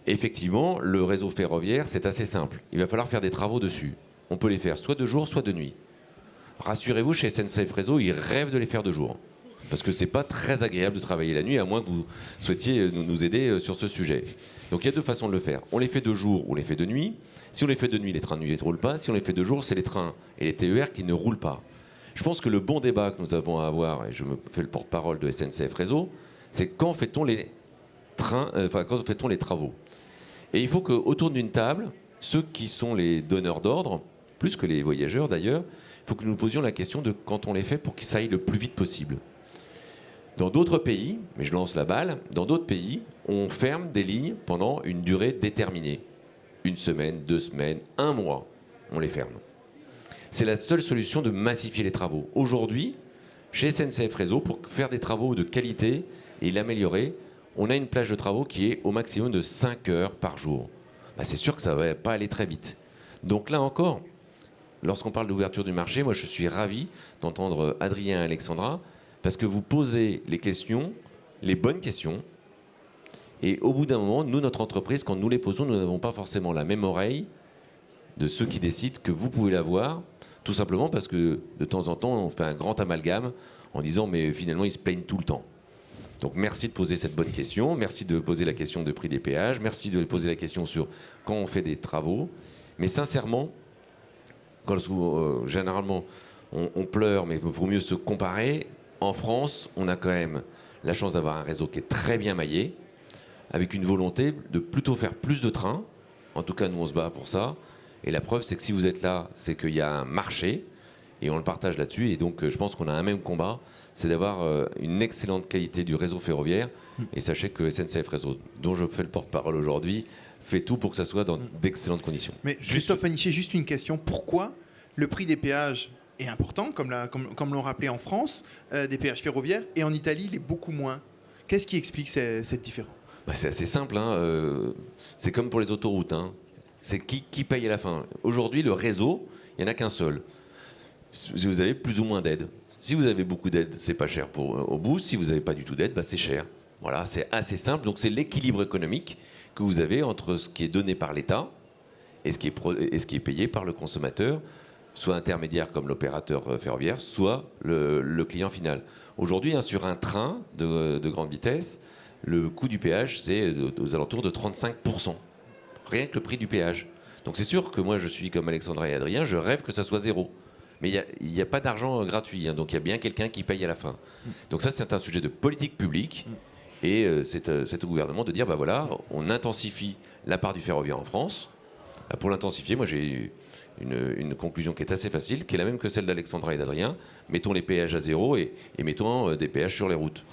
Effectivement, le réseau ferroviaire, c'est assez simple. Il va falloir faire des travaux dessus. On peut les faire soit de jour, soit de nuit. Rassurez-vous, chez SNCF Réseau, ils rêvent de les faire de jour. Parce que c'est pas très agréable de travailler la nuit, à moins que vous souhaitiez nous aider sur ce sujet. Donc il y a deux façons de le faire. On les fait de jour ou on les fait de nuit. Si on les fait de nuit, les trains de nuit ne roulent pas. Si on les fait de jour, c'est les trains et les TER qui ne roulent pas. Je pense que le bon débat que nous avons à avoir, et je me fais le porte-parole de SNCF Réseau, c'est quand fait-on les quand fait-on les travaux. Et il faut qu'autour d'une table, ceux qui sont les donneurs d'ordre, plus que les voyageurs d'ailleurs, il faut que nous nous posions la question de quand on les fait pour que ça aille le plus vite possible. Dans d'autres pays, mais je lance la balle, dans d'autres pays, on ferme des lignes pendant une durée déterminée. 1 semaine, 2 semaines, 1 mois, on les ferme. C'est la seule solution de massifier les travaux. Aujourd'hui, chez SNCF Réseau, pour faire des travaux de qualité et l'améliorer, on a une plage de travaux qui est au maximum de 5 heures par jour. C'est sûr que ça ne va pas aller très vite. Donc là encore, lorsqu'on parle d'ouverture du marché, moi je suis ravi d'entendre Adrien et Alexandra, parce que vous posez les questions, les bonnes questions, et au bout d'un moment, nous, notre entreprise, quand nous les posons, nous n'avons pas forcément la même oreille de ceux qui décident que vous pouvez l'avoir, tout simplement parce que de temps en temps, on fait un grand amalgame en disant mais finalement, ils se plaignent tout le temps. Donc merci de poser cette bonne question, merci de poser la question de prix des péages, merci de poser la question sur quand on fait des travaux. Mais sincèrement, généralement on pleure, mais il vaut mieux se comparer. En France, on a quand même la chance d'avoir un réseau qui est très bien maillé, avec une volonté de plutôt faire plus de trains. En tout cas, nous, on se bat pour ça. Et la preuve, c'est que si vous êtes là, c'est qu'il y a un marché, et on le partage là-dessus. Et donc, je pense qu'on a un même combat, c'est d'avoir une excellente qualité du réseau ferroviaire. Et sachez que SNCF Réseau, dont je fais le porte-parole aujourd'hui, fait tout pour que ça soit dans d'excellentes conditions. Mais Christophe Aniché, juste une question. Pourquoi le prix des péages est important, comme l'ont rappelé en France, des péages ferroviaires, et en Italie, il est beaucoup moins? Qu'est-ce qui explique cette différence? C'est assez simple. C'est comme pour les autoroutes. C'est qui paye à la fin. Aujourd'hui, le réseau, il n'y en a qu'un seul. Si vous avez plus ou moins d'aide. Si vous avez beaucoup d'aide, c'est pas cher au bout. Si vous n'avez pas du tout d'aide, c'est cher. Voilà, c'est assez simple. Donc c'est l'équilibre économique que vous avez entre ce qui est donné par l'État et ce qui est payé par le consommateur, soit intermédiaire comme l'opérateur ferroviaire, soit le client final. Aujourd'hui, sur un train de grande vitesse, le coût du péage, c'est aux alentours de 35%. Rien que le prix du péage. Donc c'est sûr que moi, je suis comme Alexandra et Adrien, je rêve que ça soit zéro. Mais il n'y a pas d'argent gratuit, donc il y a bien quelqu'un qui paye à la fin. Donc ça, c'est un sujet de politique publique, et c'est au gouvernement de dire, voilà, on intensifie la part du ferroviaire en France. Pour l'intensifier, moi j'ai une conclusion qui est assez facile, qui est la même que celle d'Alexandra et d'Adrien. Mettons les péages à zéro et mettons des péages sur les routes.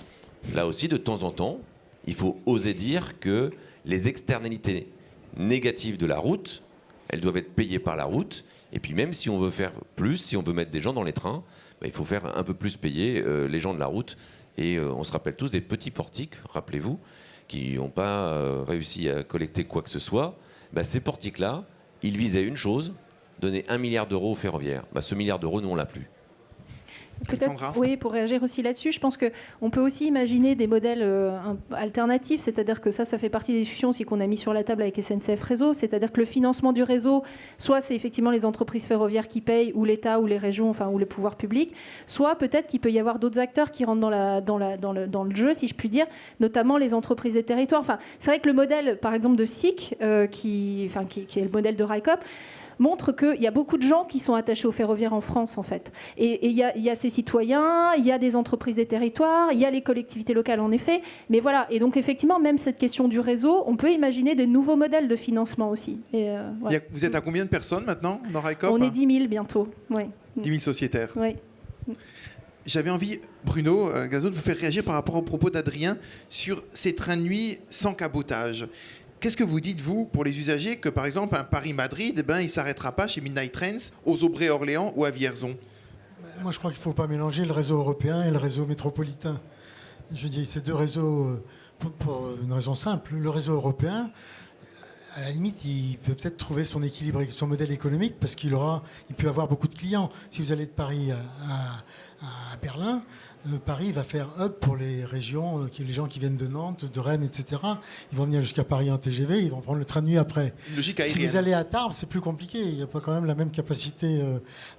Là aussi, de temps en temps, il faut oser dire que les externalités négatives de la route, elles doivent être payées par la route. Et puis même si on veut faire plus, si on veut mettre des gens dans les trains, il faut faire un peu plus payer les gens de la route. Et on se rappelle tous des petits portiques, rappelez-vous, qui n'ont pas réussi à collecter quoi que ce soit. Ces portiques-là, ils visaient une chose, donner 1 milliard d'euros aux ferroviaires. Ce milliard d'euros, nous, on ne l'a plus. Peut-être, oui, pour réagir aussi là-dessus, je pense qu'on peut aussi imaginer des modèles alternatifs, c'est-à-dire que ça fait partie des discussions aussi qu'on a mis sur la table avec SNCF Réseau, c'est-à-dire que le financement du réseau, soit c'est effectivement les entreprises ferroviaires qui payent, ou l'État, ou les régions, ou les pouvoirs publics, soit peut-être qu'il peut y avoir d'autres acteurs qui rentrent dans le jeu, si je puis dire, notamment les entreprises des territoires. C'est vrai que le modèle, par exemple, de SIC, qui est le modèle de RICOP, montre qu'il y a beaucoup de gens qui sont attachés au ferroviaire en France, en fait. Et il y a ces citoyens, il y a des entreprises des territoires, il y a les collectivités locales, en effet. Mais voilà, et donc effectivement, même cette question du réseau, on peut imaginer des nouveaux modèles de financement aussi. Et, voilà. Vous êtes à combien de personnes maintenant dans Railcoop? On est 10 000 bientôt. Ouais. 10 000 sociétaires. Oui. J'avais envie, Bruno Gazot, de vous faire réagir par rapport aux propos d'Adrien sur ces trains de nuit sans cabotage. Qu'est-ce que vous dites, vous, pour les usagers, que par exemple un Paris-Madrid, il ne s'arrêtera pas chez Midnight Trains, aux Aubrais-Orléans ou à Vierzon? Moi, je crois qu'il ne faut pas mélanger le réseau européen et le réseau métropolitain. Je dis, ces deux réseaux, pour une raison simple. Le réseau européen, à la limite, il peut peut-être trouver son équilibre et son modèle économique parce il peut avoir beaucoup de clients. Si vous allez de Paris à Berlin, Paris va faire hub pour les régions, les gens qui viennent de Nantes, de Rennes, etc. Ils vont venir jusqu'à Paris en TGV, ils vont prendre le train de nuit après. Logique si vous allez à Tarbes, c'est plus compliqué. Il n'y a pas quand même la même capacité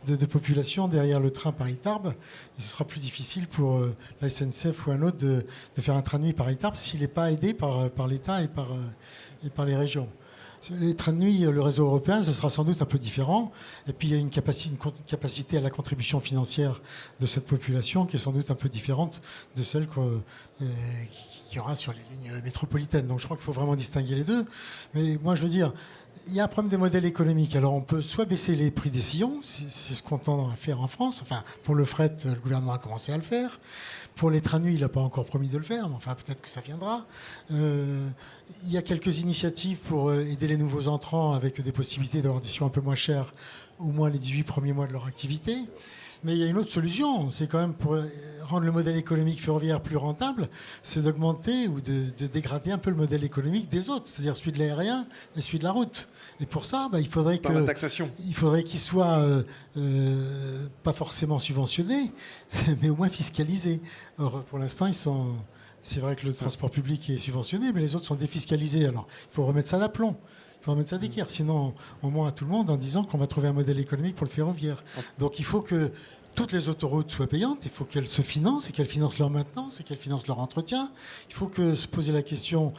de population derrière le train Paris-Tarbes. Et ce sera plus difficile pour la SNCF ou un autre de faire un train de nuit Paris-Tarbes s'il n'est pas aidé par l'État et par les régions. Les trains de nuit, le réseau européen, ce sera sans doute un peu différent. Et puis, il y a une capacité à la contribution financière de cette population qui est sans doute un peu différente de celle qu'il y aura sur les lignes métropolitaines. Donc, je crois qu'il faut vraiment distinguer les deux. Mais moi, je veux dire, il y a un problème de modèle économique. Alors, on peut soit baisser les prix des sillons, c'est ce qu'on tend à faire en France. Enfin, pour le fret, le gouvernement a commencé à le faire. Pour les trains de nuit, il n'a pas encore promis de le faire, mais enfin, peut-être que ça viendra. Il y a quelques initiatives pour aider les nouveaux entrants avec des possibilités d'avoir des sillons un peu moins chers, au moins les 18 premiers mois de leur activité. Mais il y a une autre solution, c'est quand même pour rendre le modèle économique ferroviaire plus rentable, c'est d'augmenter ou de dégrader un peu le modèle économique des autres, c'est-à-dire celui de l'aérien et celui de la route. Et pour ça, il faudrait qu'il soit pas forcément subventionné, mais au moins fiscalisé. Or, pour l'instant, c'est vrai que le transport public est subventionné, mais les autres sont défiscalisés. Alors, il faut remettre ça d'aplomb. Il faut remettre ça d'équerre, sinon on ment à tout le monde en disant qu'on va trouver un modèle économique pour le ferroviaire. Donc il faut que toutes les autoroutes soient payantes, il faut qu'elles se financent et qu'elles financent leur maintenance et qu'elles financent leur entretien. Il faut que se poser la question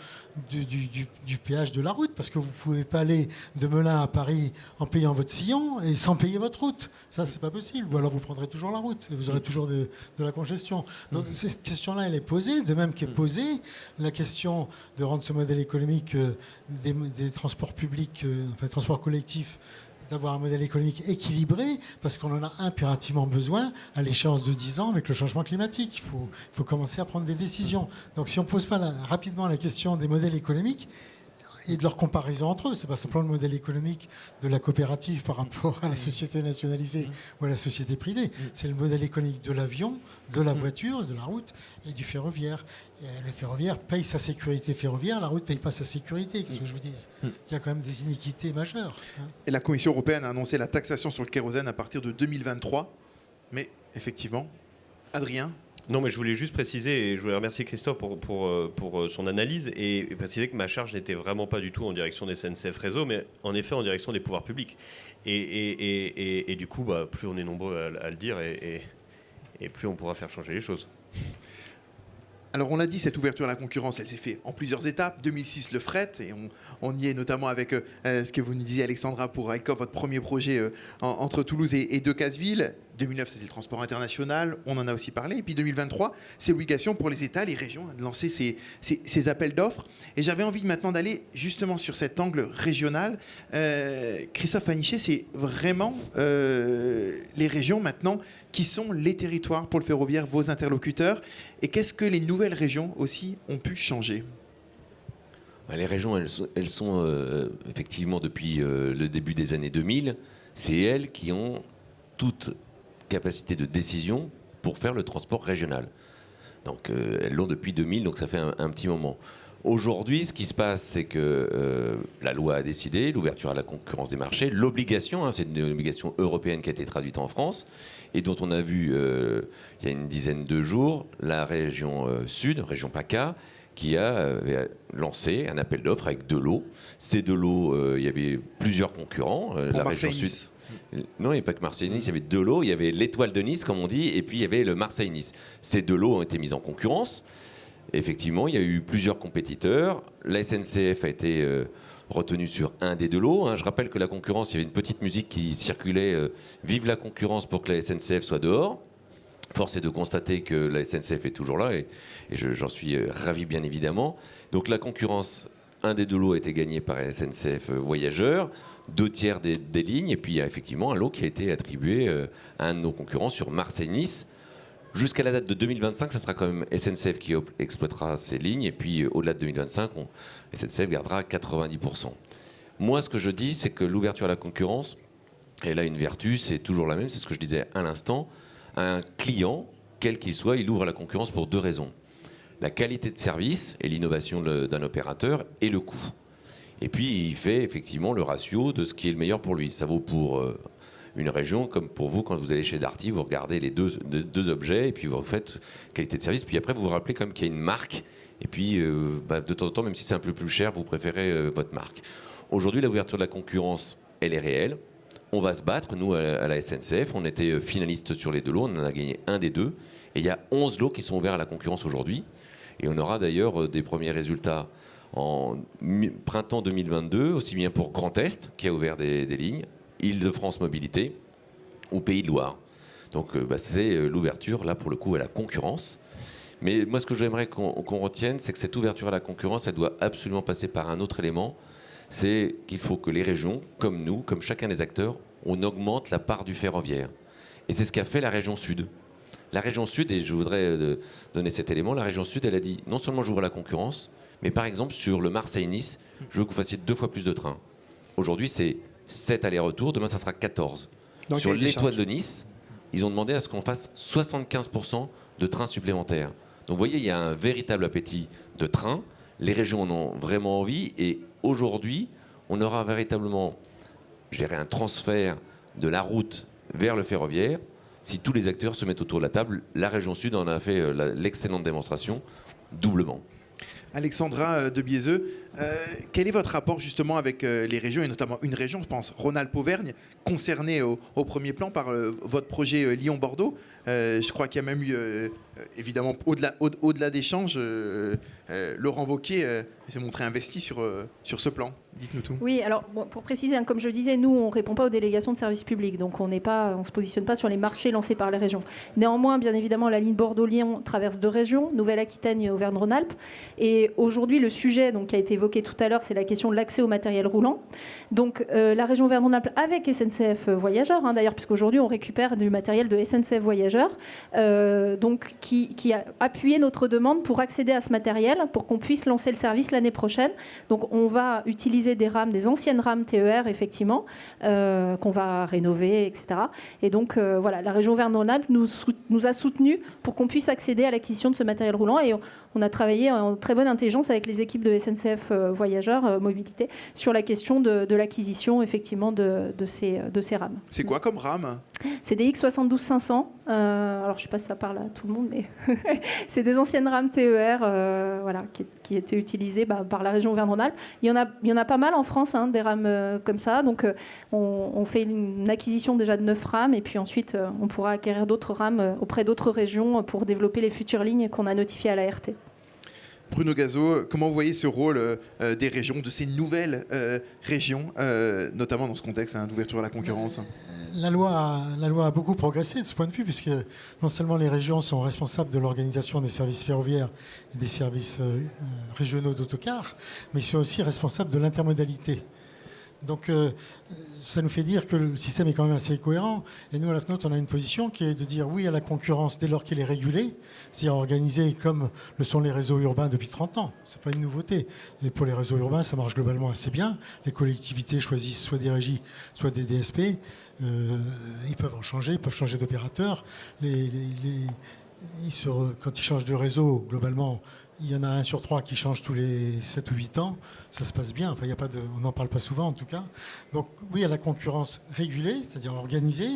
du péage de la route, parce que vous ne pouvez pas aller de Melun à Paris en payant votre sillon et sans payer votre route. Ça, c'est pas possible. Ou alors vous prendrez toujours la route et vous aurez toujours de la congestion. Donc cette question-là, elle est posée, de même qu'est posée la question de rendre ce modèle économique des transports publics, enfin des transports collectifs, d'avoir un modèle économique équilibré, parce qu'on en a impérativement besoin à l'échéance de 10 ans avec le changement climatique. Il faut commencer à prendre des décisions. Donc si on ne pose pas rapidement la question des modèles économiques et de leur comparaison entre eux, c'est pas simplement le modèle économique de la coopérative par rapport à la société nationalisée ou à la société privée, c'est le modèle économique de l'avion, de la voiture, de la route et du ferroviaire. Et le ferroviaire paye sa sécurité ferroviaire, la route ne paye pas sa sécurité, qu'est-ce que je vous dis. Il y a quand même des iniquités majeures. Et la Commission européenne a annoncé la taxation sur le kérosène à partir de 2023. Mais effectivement, Adrien? Non, mais je voulais juste préciser, et je voulais remercier Christophe pour son analyse, et préciser que ma charge n'était vraiment pas du tout en direction des SNCF Réseau, mais en effet en direction des pouvoirs publics. Et du coup, plus on est nombreux à le dire, et plus on pourra faire changer les choses. Alors on l'a dit, cette ouverture à la concurrence, elle s'est faite en plusieurs étapes. 2006, le fret, et on y est notamment avec ce que vous nous disiez, Alexandra, pour Railcoop, votre premier projet entre Toulouse et Decazeville. 2009, c'était le transport international, on en a aussi parlé. Et puis 2023, c'est l'obligation pour les États, les régions, de lancer ces appels d'offres. Et j'avais envie maintenant d'aller justement sur cet angle régional. Christophe Aniché, c'est vraiment les régions maintenant qui sont les territoires pour le ferroviaire, vos interlocuteurs. Et qu'est-ce que les nouvelles régions aussi ont pu changer ? Les régions, elles sont effectivement depuis le début des années 2000, c'est elles qui ont toute capacité de décision pour faire le transport régional. Donc elles l'ont depuis 2000, donc ça fait un petit moment. Aujourd'hui, ce qui se passe, c'est que la loi a décidé l'ouverture à la concurrence des marchés, l'obligation, c'est une obligation européenne qui a été traduite en France et dont on a vu il y a une dizaine de jours la région sud, région PACA, qui a lancé un appel d'offres avec Delot. C'est Delot, il y avait plusieurs concurrents. La région sud. Non, il n'y avait pas que Marseille-Nice, il y avait Delot, il y avait l'Étoile de Nice, comme on dit, et puis il y avait le Marseille-Nice. Ces deux lots ont été mis en concurrence. Effectivement, il y a eu plusieurs compétiteurs. La SNCF a été retenu sur un des deux lots. Hein. Je rappelle que la concurrence, il y avait une petite musique qui circulait vive la concurrence pour que la SNCF soit dehors. Force est de constater que la SNCF est toujours là et j'en suis ravi bien évidemment. Donc la concurrence, un des deux lots a été gagné par la SNCF Voyageurs, 2/3 des lignes, et puis il y a effectivement un lot qui a été attribué à un de nos concurrents sur Marseille-Nice. Jusqu'à la date de 2025, ça sera quand même SNCF qui exploitera ces lignes, et puis au-delà de 2025, SNCF gardera 90%. Moi, ce que je dis, c'est que l'ouverture à la concurrence, elle a une vertu, c'est toujours la même, c'est ce que je disais à l'instant. Un client, quel qu'il soit, il ouvre à la concurrence pour 2 raisons. La qualité de service et l'innovation d'un opérateur et le coût. Et puis, il fait effectivement le ratio de ce qui est le meilleur pour lui. Ça vaut pour une région comme pour vous, quand vous allez chez Darty, vous regardez les deux objets et puis vous faites qualité de service. Puis après, vous vous rappelez quand même qu'il y a une marque. Et puis, de temps en temps, même si c'est un peu plus cher, vous préférez votre marque. Aujourd'hui, l'ouverture de la concurrence, elle est réelle. On va se battre, nous, à la SNCF. On était finalistes sur les 2 lots. On en a gagné un des 2. Et il y a 11 lots qui sont ouverts à la concurrence aujourd'hui. Et on aura d'ailleurs des premiers résultats en printemps 2022, aussi bien pour Grand Est, qui a ouvert des lignes, Île-de-France Mobilité, ou Pays de Loire. Donc c'est l'ouverture, là, pour le coup, à la concurrence. Mais moi, ce que j'aimerais qu'on retienne, c'est que cette ouverture à la concurrence, elle doit absolument passer par un autre élément. C'est qu'il faut que les régions, comme nous, comme chacun des acteurs, on augmente la part du ferroviaire. Et c'est ce qu'a fait la région Sud. La région Sud, et je voudrais donner cet élément, la région Sud, elle a dit, non seulement j'ouvre la concurrence, mais par exemple sur le Marseille-Nice, je veux que vous fassiez 2 fois plus de trains. Aujourd'hui, c'est 7 allers-retours, demain ça sera 14. Donc, sur l'étoile de Nice, ils ont demandé à ce qu'on fasse 75% de trains supplémentaires. Donc vous voyez, il y a un véritable appétit de trains. Les régions en ont vraiment envie et aujourd'hui, on aura véritablement, je dirais, un transfert de la route vers le ferroviaire. Si tous les acteurs se mettent autour de la table, la région Sud en a fait l'excellente démonstration, doublement. Alexandra de Biezeux, quel est votre rapport justement avec les régions, et notamment une région, je pense, Rhône-Alpes-Auvergne, concernée au premier plan par votre projet Lyon-Bordeaux. Je crois qu'il y a même eu, évidemment, au-delà d'échanges, Laurent Wauquiez s'est montré investi sur ce plan. Dites-nous tout. Oui, alors bon, pour préciser, comme je le disais, nous, on ne répond pas aux délégations de services publics, donc on ne se positionne pas sur les marchés lancés par les régions. Néanmoins, bien évidemment, la ligne Bordeaux-Lyon traverse 2 régions, Nouvelle-Aquitaine et Auvergne-Rhône-Alpes. Et aujourd'hui, le sujet qui a été évoqué tout à l'heure, c'est la question de l'accès au matériel roulant. Donc la région Auvergne-Rhône-Alpes avec SNCF Voyageurs, d'ailleurs, puisqu'aujourd'hui, on récupère du matériel de SNCF Voyageurs, donc qui a appuyé notre demande pour accéder à ce matériel, pour qu'on puisse lancer le service l'année prochaine. Donc on va utiliser des anciennes rames TER, effectivement, qu'on va rénover, etc. Et donc voilà, la région Auvergne-Rhône-Alpes nous a soutenus pour qu'on puisse accéder à l'acquisition de ce matériel roulant. Et on a travaillé en très bonne intelligence avec les équipes de SNCF Voyageurs Mobilité sur la question de l'acquisition, effectivement, de ces rames. C'est quoi comme rame? C'est des X72-500. Alors, je ne sais pas si ça parle à tout le monde, mais c'est des anciennes rames TER voilà, qui étaient utilisées par la région Auvergne-Rhône-Alpes. Il y en a pas mal en France, des rames comme ça. Donc, on fait une acquisition déjà de 9 rames et puis ensuite, on pourra acquérir d'autres rames auprès d'autres régions pour développer les futures lignes qu'on a notifiées à l'ART. Bruno Gazeau, comment vous voyez ce rôle des régions, de ces nouvelles régions, notamment dans ce contexte d'ouverture à la concurrence? La loi a beaucoup progressé de ce point de vue, puisque non seulement les régions sont responsables de l'organisation des services ferroviaires et des services régionaux d'autocars, mais ils sont aussi responsables de l'intermodalité. Donc ça nous fait dire que le système est quand même assez cohérent. Et nous, à la FNOT, on a une position qui est de dire oui à la concurrence dès lors qu'elle est régulée, c'est-à-dire organisée comme le sont les réseaux urbains depuis 30 ans. Ce n'est pas une nouveauté. Et pour les réseaux urbains, ça marche globalement assez bien. Les collectivités choisissent soit des régies, soit des DSP. Ils peuvent en changer, ils peuvent changer d'opérateur. Quand ils changent de réseau, globalement, il y en a 1 sur 3 qui change tous les 7 ou 8 ans. Ça se passe bien. Enfin, on n'en parle pas souvent, en tout cas. Donc, oui, à la concurrence régulée, c'est-à-dire organisée,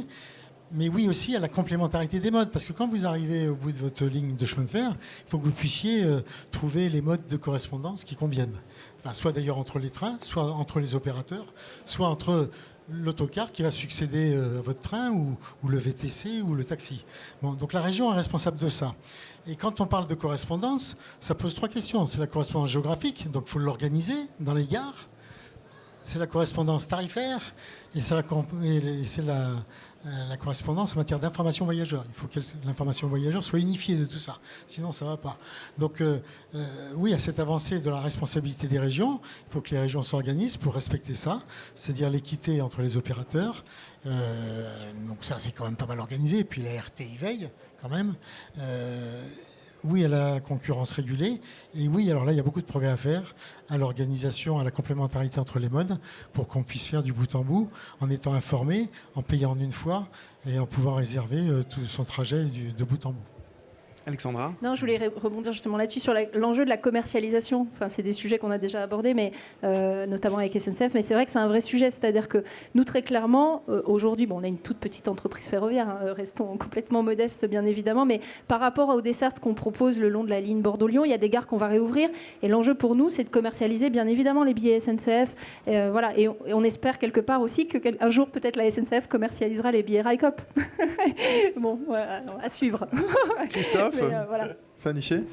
mais oui aussi à la complémentarité des modes. Parce que quand vous arrivez au bout de votre ligne de chemin de fer, il faut que vous puissiez trouver les modes de correspondance qui conviennent. Enfin, soit d'ailleurs entre les trains, soit entre les opérateurs, soit entre l'autocar qui va succéder à votre train ou le VTC ou le taxi. Bon, donc la région est responsable de ça. Et quand on parle de correspondance, ça pose 3 questions. C'est la correspondance géographique, donc il faut l'organiser dans les gares. c'est la correspondance tarifaire et c'est la correspondance en matière d'information voyageur. Il faut que l'information voyageur soit unifiée de tout ça, sinon ça ne va pas. Donc oui, à cette avancée de la responsabilité des régions, il faut que les régions s'organisent pour respecter ça, c'est-à-dire l'équité entre les opérateurs. Donc ça, c'est quand même pas mal organisé. Et puis la RT y veille quand même. Oui à la concurrence régulée, et oui, alors là, il y a beaucoup de progrès à faire, à l'organisation, à la complémentarité entre les modes, pour qu'on puisse faire du bout en bout, en étant informé, en payant en une fois, et en pouvant réserver tout son trajet de bout en bout. Alexandra ? Non, je voulais rebondir justement là-dessus sur l'enjeu de la commercialisation. Enfin, c'est des sujets qu'on a déjà abordés, mais notamment avec SNCF. Mais c'est vrai que c'est un vrai sujet. C'est-à-dire que nous, très clairement, aujourd'hui, on a une toute petite entreprise ferroviaire. Hein, restons complètement modestes, bien évidemment. Mais par rapport aux dessertes qu'on propose le long de la ligne Bordeaux-Lyon, il y a des gares qu'on va réouvrir. Et l'enjeu pour nous, c'est de commercialiser, bien évidemment, les billets SNCF. Voilà. Et on espère quelque part aussi qu'un jour, peut-être, la SNCF commercialisera les billets Railcoop. Bon, voilà, à suivre. Christophe ? Voilà. Fanichet ?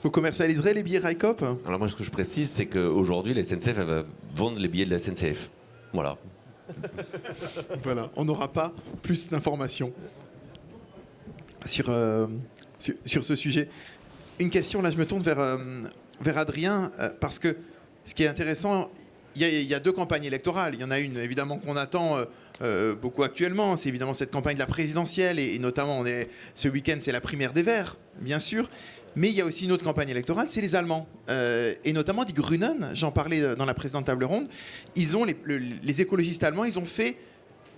Vous commercialiserez les billets Railcoop ? Alors moi, ce que je précise, c'est qu'aujourd'hui, la SNCF elle va vendre les billets de la SNCF. Voilà. Voilà, on n'aura pas plus d'informations sur ce sujet. Une question, là je me tourne vers Adrien, parce que ce qui est intéressant, il y a deux campagnes électorales. Il y en a une évidemment qu'on attend beaucoup actuellement, c'est évidemment cette campagne de la présidentielle, et notamment ce week-end c'est la primaire des Verts, bien sûr. Mais il y a aussi une autre campagne électorale, c'est les Allemands. Et notamment Die Grünen, j'en parlais dans la précédente table ronde, ils ont les écologistes allemands, ils ont fait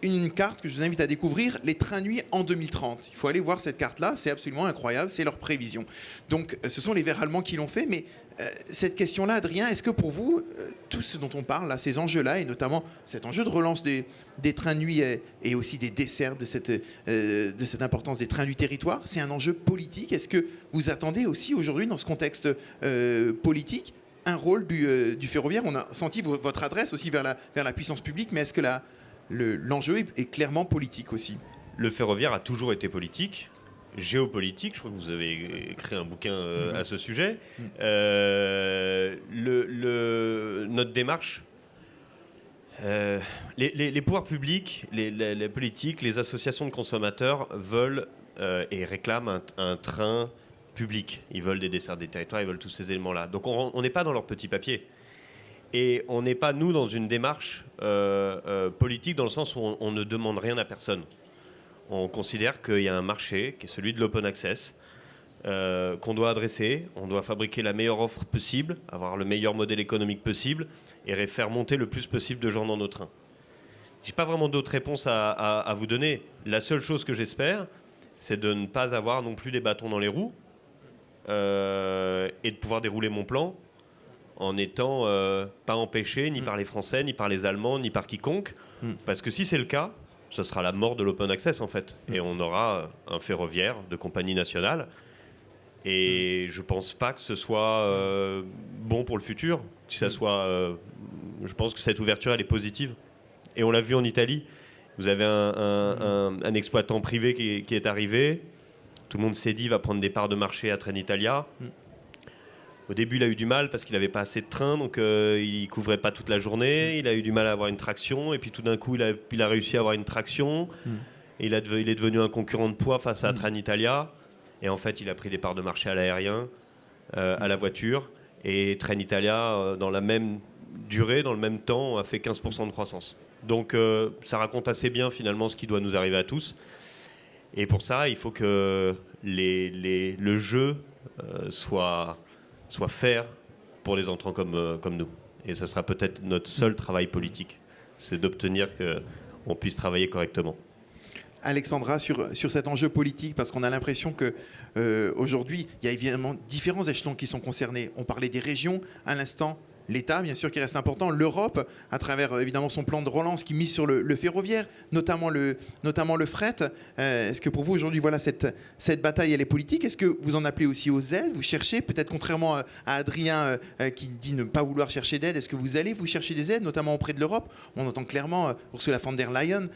une carte que je vous invite à découvrir, les trains nuit en 2030. Il faut aller voir cette carte-là, c'est absolument incroyable, c'est leur prévision. Donc ce sont les Verts allemands qui l'ont fait, mais cette question-là, Adrien, est-ce que pour vous, tout ce dont on parle, là, ces enjeux-là, et notamment cet enjeu de relance des trains de nuit et aussi des desserts de cette importance des trains du territoire, c'est un enjeu politique? Est-ce que vous attendez aussi aujourd'hui, dans ce contexte politique, un rôle du ferroviaire? On a senti votre adresse aussi vers la puissance publique, mais est-ce que l'enjeu est clairement politique aussi? Le ferroviaire a toujours été politique, géopolitique. Je crois que vous avez écrit un bouquin à ce sujet. Notre démarche, les pouvoirs publics, les politiques, les associations de consommateurs veulent et réclament un train public. Ils veulent des desserts des territoires, ils veulent tous ces éléments-là. Donc on n'est pas dans leur petit papier. Et on n'est pas, nous, dans une démarche politique, dans le sens où on ne demande rien à personne. On considère qu'il y a un marché, qui est celui de l'open access, qu'on doit adresser. On doit fabriquer la meilleure offre possible, avoir le meilleur modèle économique possible, et faire monter le plus possible de gens dans nos trains. Je n'ai pas vraiment d'autres réponses à vous donner. La seule chose que j'espère, c'est de ne pas avoir non plus des bâtons dans les roues, et de pouvoir dérouler mon plan en n'étant pas empêché ni par les Français, ni par les Allemands, ni par quiconque. Parce que si c'est le cas, ce sera la mort de l'open access en fait. Et on aura un ferroviaire de compagnie nationale. Et je pense pas que ce soit bon pour le futur. Si ça soit, je pense que cette ouverture elle est positive. Et on l'a vu en Italie. Vous avez un exploitant privé qui est arrivé. Tout le monde s'est dit il va prendre des parts de marché à Trenitalia. Au début, il a eu du mal parce qu'il n'avait pas assez de trains, donc il ne couvrait pas toute la journée. Il a eu du mal à avoir une traction, et puis tout d'un coup, il a réussi à avoir une traction. Et il est devenu un concurrent de poids face à Trenitalia. Et en fait, il a pris des parts de marché à l'aérien, à la voiture. Et Trenitalia, dans la même durée, dans le même temps, a fait 15% de croissance. Donc ça raconte assez bien finalement ce qui doit nous arriver à tous. Et pour ça, il faut que le jeu soit fair pour les entrants comme nous. Et ça sera peut-être notre seul travail politique, c'est d'obtenir qu'on puisse travailler correctement. Alexandra, sur cet enjeu politique, parce qu'on a l'impression qu'aujourd'hui, il y a évidemment différents échelons qui sont concernés. On parlait des régions à l'instant, l'État, bien sûr, qui reste important, l'Europe, à travers évidemment son plan de relance qui mise sur le ferroviaire, notamment le fret. Est-ce que pour vous, aujourd'hui, voilà, cette bataille, elle est politique? Est-ce que vous en appelez aussi aux aides? Vous cherchez, peut-être contrairement à Adrien qui dit ne pas vouloir chercher d'aide, est-ce que vous allez vous chercher des aides, notamment auprès de l'Europe? On entend clairement Ursula von der Leyen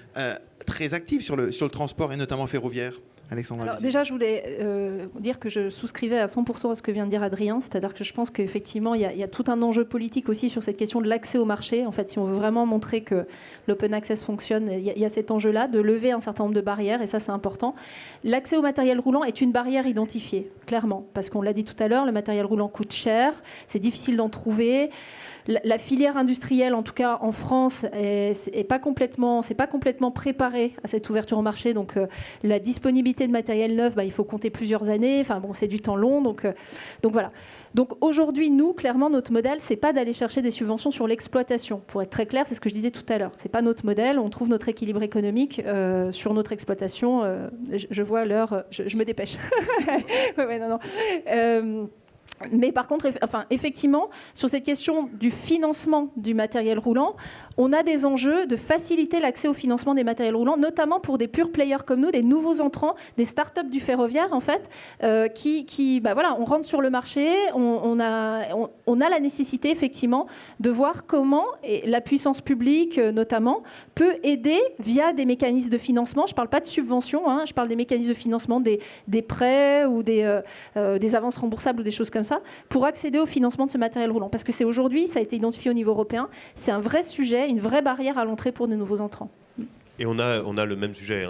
très active sur le transport et notamment ferroviaire. Alexandra. Alors, déjà, je voulais dire que je souscrivais à 100% à ce que vient de dire Adrien, c'est-à-dire que je pense qu'effectivement, il y a tout un enjeu politique politique aussi sur cette question de l'accès au marché. En fait, si on veut vraiment montrer que l'open access fonctionne, il y a cet enjeu-là de lever un certain nombre de barrières, et ça, c'est important. L'accès au matériel roulant est une barrière identifiée, clairement, parce qu'on l'a dit tout à l'heure, le matériel roulant coûte cher, c'est difficile d'en trouver. La filière industrielle, en tout cas en France, c'est pas complètement préparée à cette ouverture au marché. Donc la disponibilité de matériel neuf, il faut compter plusieurs années. Enfin bon, c'est du temps long. Donc voilà. Donc aujourd'hui, nous, clairement, notre modèle, c'est pas d'aller chercher des subventions sur l'exploitation. Pour être très clair, c'est ce que je disais tout à l'heure. C'est pas notre modèle. On trouve notre équilibre économique sur notre exploitation. Je vois l'heure. Je me dépêche. ouais, non. Mais par contre, effectivement, sur cette question du financement du matériel roulant, on a des enjeux de faciliter l'accès au financement des matériels roulants, notamment pour des pure players comme nous, des nouveaux entrants, des startups du ferroviaire, en fait, on rentre sur le marché, on a la nécessité, effectivement, de voir comment la puissance publique, notamment, peut aider via des mécanismes de financement. Je ne parle pas de subventions, je parle des mécanismes de financement, des prêts ou des avances remboursables ou des choses comme ça, pour accéder au financement de ce matériel roulant. Parce que c'est aujourd'hui, ça a été identifié au niveau européen, c'est un vrai sujet, une vraie barrière à l'entrée pour de nouveaux entrants. Et on a le même sujet.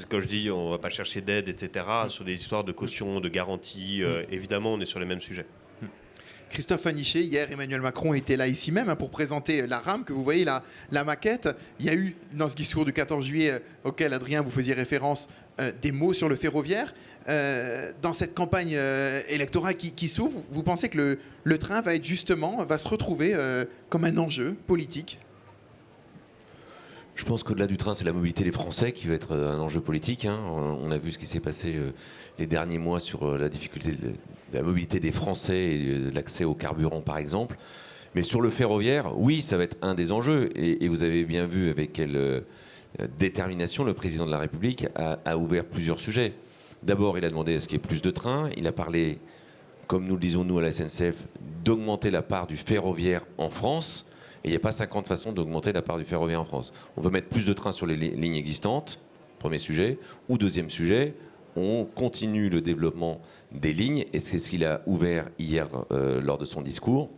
Quand je dis on ne va pas chercher d'aide, etc., sur des histoires de caution, de garantie, évidemment, on est sur les mêmes sujets. Christophe Aniché, hier, Emmanuel Macron était là ici même pour présenter la rame, que vous voyez, la maquette. Il y a eu, dans ce discours du 14 juillet, auquel, Adrien, vous faisiez référence, des mots sur le ferroviaire. Dans cette campagne électorale qui s'ouvre, vous pensez que le train va se retrouver comme un enjeu politique ? Je pense qu'au-delà du train, c'est la mobilité des Français qui va être un enjeu politique. On a vu ce qui s'est passé les derniers mois sur la difficulté de la mobilité des Français et de l'accès au carburant, par exemple. Mais sur le ferroviaire, oui, ça va être un des enjeux. Et vous avez bien vu avec quelle détermination le président de la République a ouvert plusieurs sujets. D'abord, il a demandé à ce qu'il y ait plus de trains. Il a parlé, comme nous le disons nous à la SNCF, d'augmenter la part du ferroviaire en France. Et il n'y a pas 50 façons d'augmenter la part du ferroviaire en France. On veut mettre plus de trains sur les lignes existantes, premier sujet. Ou deuxième sujet, on continue le développement des lignes. Et c'est ce qu'il a ouvert hier lors de son discours,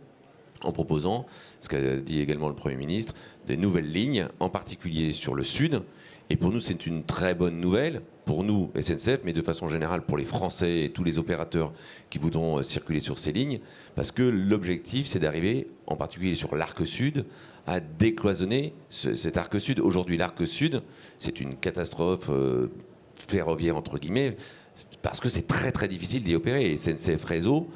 en proposant, ce qu'a dit également le Premier ministre, des nouvelles lignes, en particulier sur le sud. Et pour nous, c'est une très bonne nouvelle, pour nous, SNCF, mais de façon générale pour les Français et tous les opérateurs qui voudront circuler sur ces lignes, parce que l'objectif, c'est d'arriver, en particulier sur l'arc sud, à décloisonner cet arc sud. Aujourd'hui, l'arc sud, c'est une catastrophe ferroviaire, entre guillemets, parce que c'est très très difficile d'y opérer. Et SNCF Réseau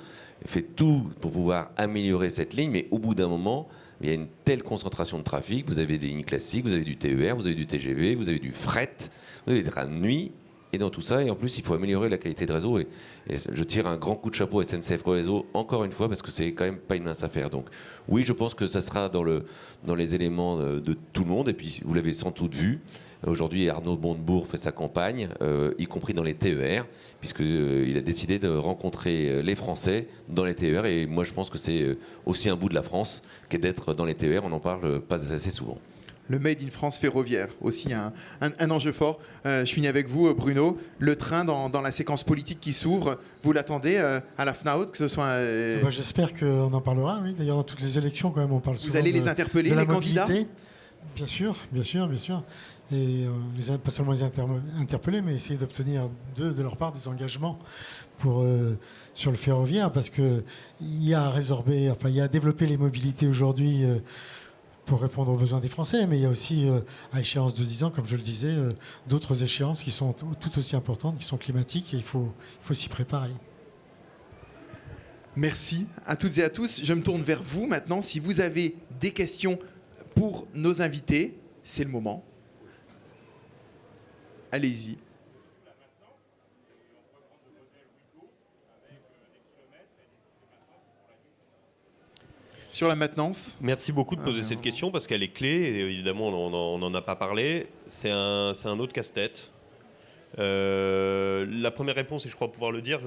fait tout pour pouvoir améliorer cette ligne, mais au bout d'un moment, il y a une telle concentration de trafic, vous avez des lignes classiques, vous avez du TER, vous avez du TGV, vous avez du fret, vous avez des trains de nuit, et dans tout ça, et en plus, il faut améliorer la qualité de réseau. Et je tire un grand coup de chapeau à SNCF Réseau, encore une fois, parce que c'est quand même pas une mince affaire. Donc oui, je pense que ça sera dans les éléments de tout le monde, et puis vous l'avez sans doute vu, aujourd'hui Arnaud Montebourg fait sa campagne, y compris dans les TER, puisqu'il a décidé de rencontrer les Français dans les TER, et moi je pense que c'est aussi un bout de la France qu'est d'être dans les TER, on n'en parle pas assez souvent. Le Made in France ferroviaire, aussi un enjeu fort. Je finis avec vous, Bruno. Le train, dans la séquence politique qui s'ouvre, vous l'attendez à la FNAOT, que ce soit... J'espère qu'on en parlera, oui. D'ailleurs, dans toutes les élections, quand même, on parle souvent vous allez les interpeller, de la les candidats ? Bien sûr. Et pas seulement les interpeller, mais essayer d'obtenir de leur part des engagements sur le ferroviaire, parce qu'il y a à résorber, il y a à développer les mobilités aujourd'hui pour répondre aux besoins des Français, mais il y a aussi, à échéance de 10 ans, comme je le disais, d'autres échéances qui sont tout aussi importantes, qui sont climatiques, et il faut s'y préparer. Merci à toutes et à tous. Je me tourne vers vous maintenant. Si vous avez des questions pour nos invités, c'est le moment. Allez-y. Sur la maintenance. Merci beaucoup de poser cette question parce qu'elle est clé. Et évidemment, on n'en a pas parlé. C'est un autre casse-tête. La première réponse, et je crois pouvoir le dire,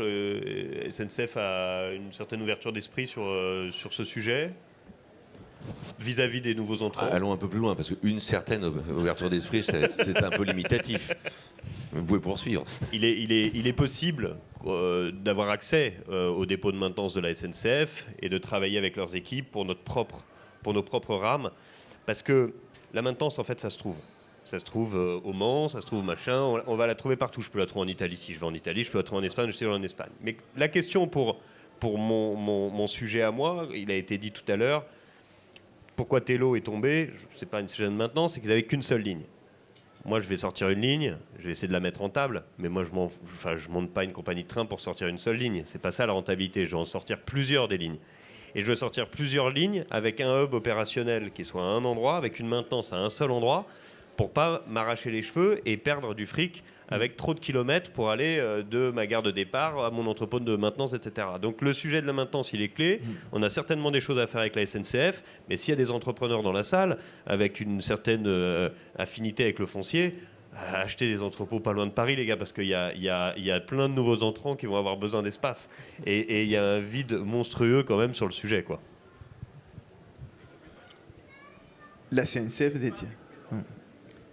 SNCF a une certaine ouverture d'esprit sur ce sujet vis-à-vis des nouveaux entrants. Allons un peu plus loin, parce qu'une certaine ouverture d'esprit, c'est un peu limitatif. Vous pouvez poursuivre. Il est possible d'avoir accès au dépôt de maintenance de la SNCF et de travailler avec leurs équipes pour nos propres rames, parce que la maintenance, en fait, ça se trouve. Ça se trouve au Mans, ça se trouve machin, on va la trouver partout. Je peux la trouver en Italie si je vais en Italie, je peux la trouver en Espagne si je vais en Espagne. Mais la question pour mon sujet à moi, il a été dit tout à l'heure, pourquoi Tello est tombé, c'est pas une sujet de maintenance, c'est qu'ils n'avaient qu'une seule ligne. Moi, je vais sortir une ligne, je vais essayer de la mettre rentable, mais moi, je monte pas une compagnie de train pour sortir une seule ligne. C'est pas ça la rentabilité. Je vais en sortir plusieurs des lignes. Et je veux sortir plusieurs lignes avec un hub opérationnel qui soit à un endroit, avec une maintenance à un seul endroit, pour pas m'arracher les cheveux et perdre du fric avec trop de kilomètres pour aller de ma gare de départ à mon entrepôt de maintenance, etc. Donc le sujet de la maintenance, il est clé. On a certainement des choses à faire avec la SNCF, mais s'il y a des entrepreneurs dans la salle, avec une certaine affinité avec le foncier, achetez des entrepôts pas loin de Paris, les gars, parce qu'il y a plein de nouveaux entrants qui vont avoir besoin d'espace. Et il y a un vide monstrueux quand même sur le sujet, quoi. La SNCF détient.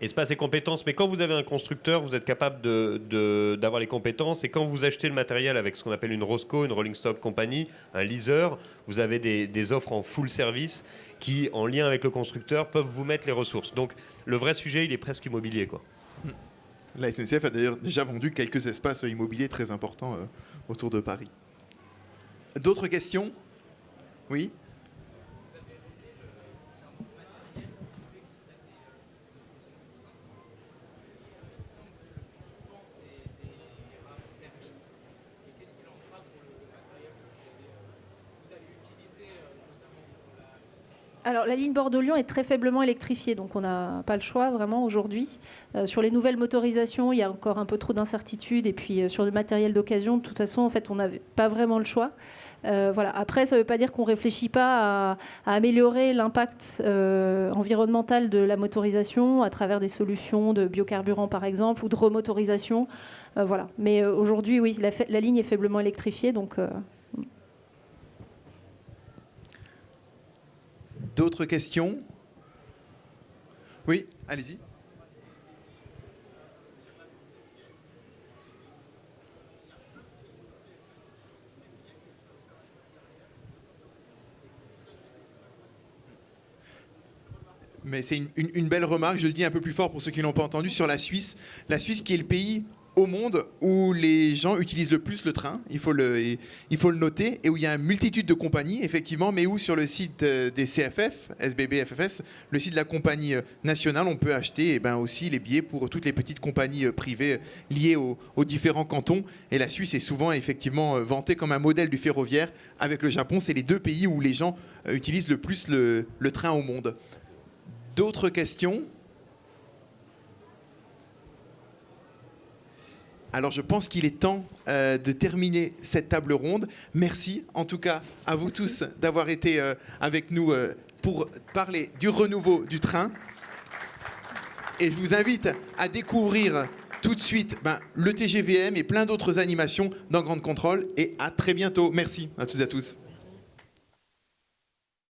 Espace et compétences, mais quand vous avez un constructeur, vous êtes capable d'avoir les compétences, et quand vous achetez le matériel avec ce qu'on appelle une ROSCO, une Rolling Stock Company, un leaser, vous avez des offres en full service qui, en lien avec le constructeur, peuvent vous mettre les ressources. Donc le vrai sujet, il est presque immobilier, quoi. La SNCF a d'ailleurs déjà vendu quelques espaces immobiliers très importants autour de Paris. D'autres questions? Oui. Alors, la ligne Bordeaux-Lyon est très faiblement électrifiée, donc on n'a pas le choix vraiment aujourd'hui. Sur les nouvelles motorisations, il y a encore un peu trop d'incertitudes. Et puis sur le matériel d'occasion, de toute façon, en fait, on n'avait pas vraiment le choix. Voilà. Après, ça ne veut pas dire qu'on ne réfléchit pas à améliorer l'impact environnemental de la motorisation à travers des solutions de biocarburants, par exemple, ou de remotorisation. Voilà. Mais aujourd'hui, oui, la ligne est faiblement électrifiée, donc... D'autres questions? Oui, allez-y. Mais c'est une belle remarque, je le dis un peu plus fort pour ceux qui ne l'ont pas entendu, sur la Suisse. La Suisse qui est le pays au monde où les gens utilisent le plus le train, il faut le noter, et où il y a une multitude de compagnies, effectivement, mais où sur le site des CFF, SBB, FFS, le site de la compagnie nationale, on peut acheter aussi les billets pour toutes les petites compagnies privées liées aux différents cantons. Et la Suisse est souvent effectivement vantée comme un modèle du ferroviaire. Avec le Japon, c'est les deux pays où les gens utilisent le plus le train au monde. D'autres questions? Alors je pense qu'il est temps de terminer cette table ronde. Merci en tout cas à vous tous d'avoir été avec nous pour parler du renouveau du train. Et je vous invite à découvrir tout de suite le TGVM et plein d'autres animations dans Grande Contrôle. Et à très bientôt. Merci à toutes et à tous.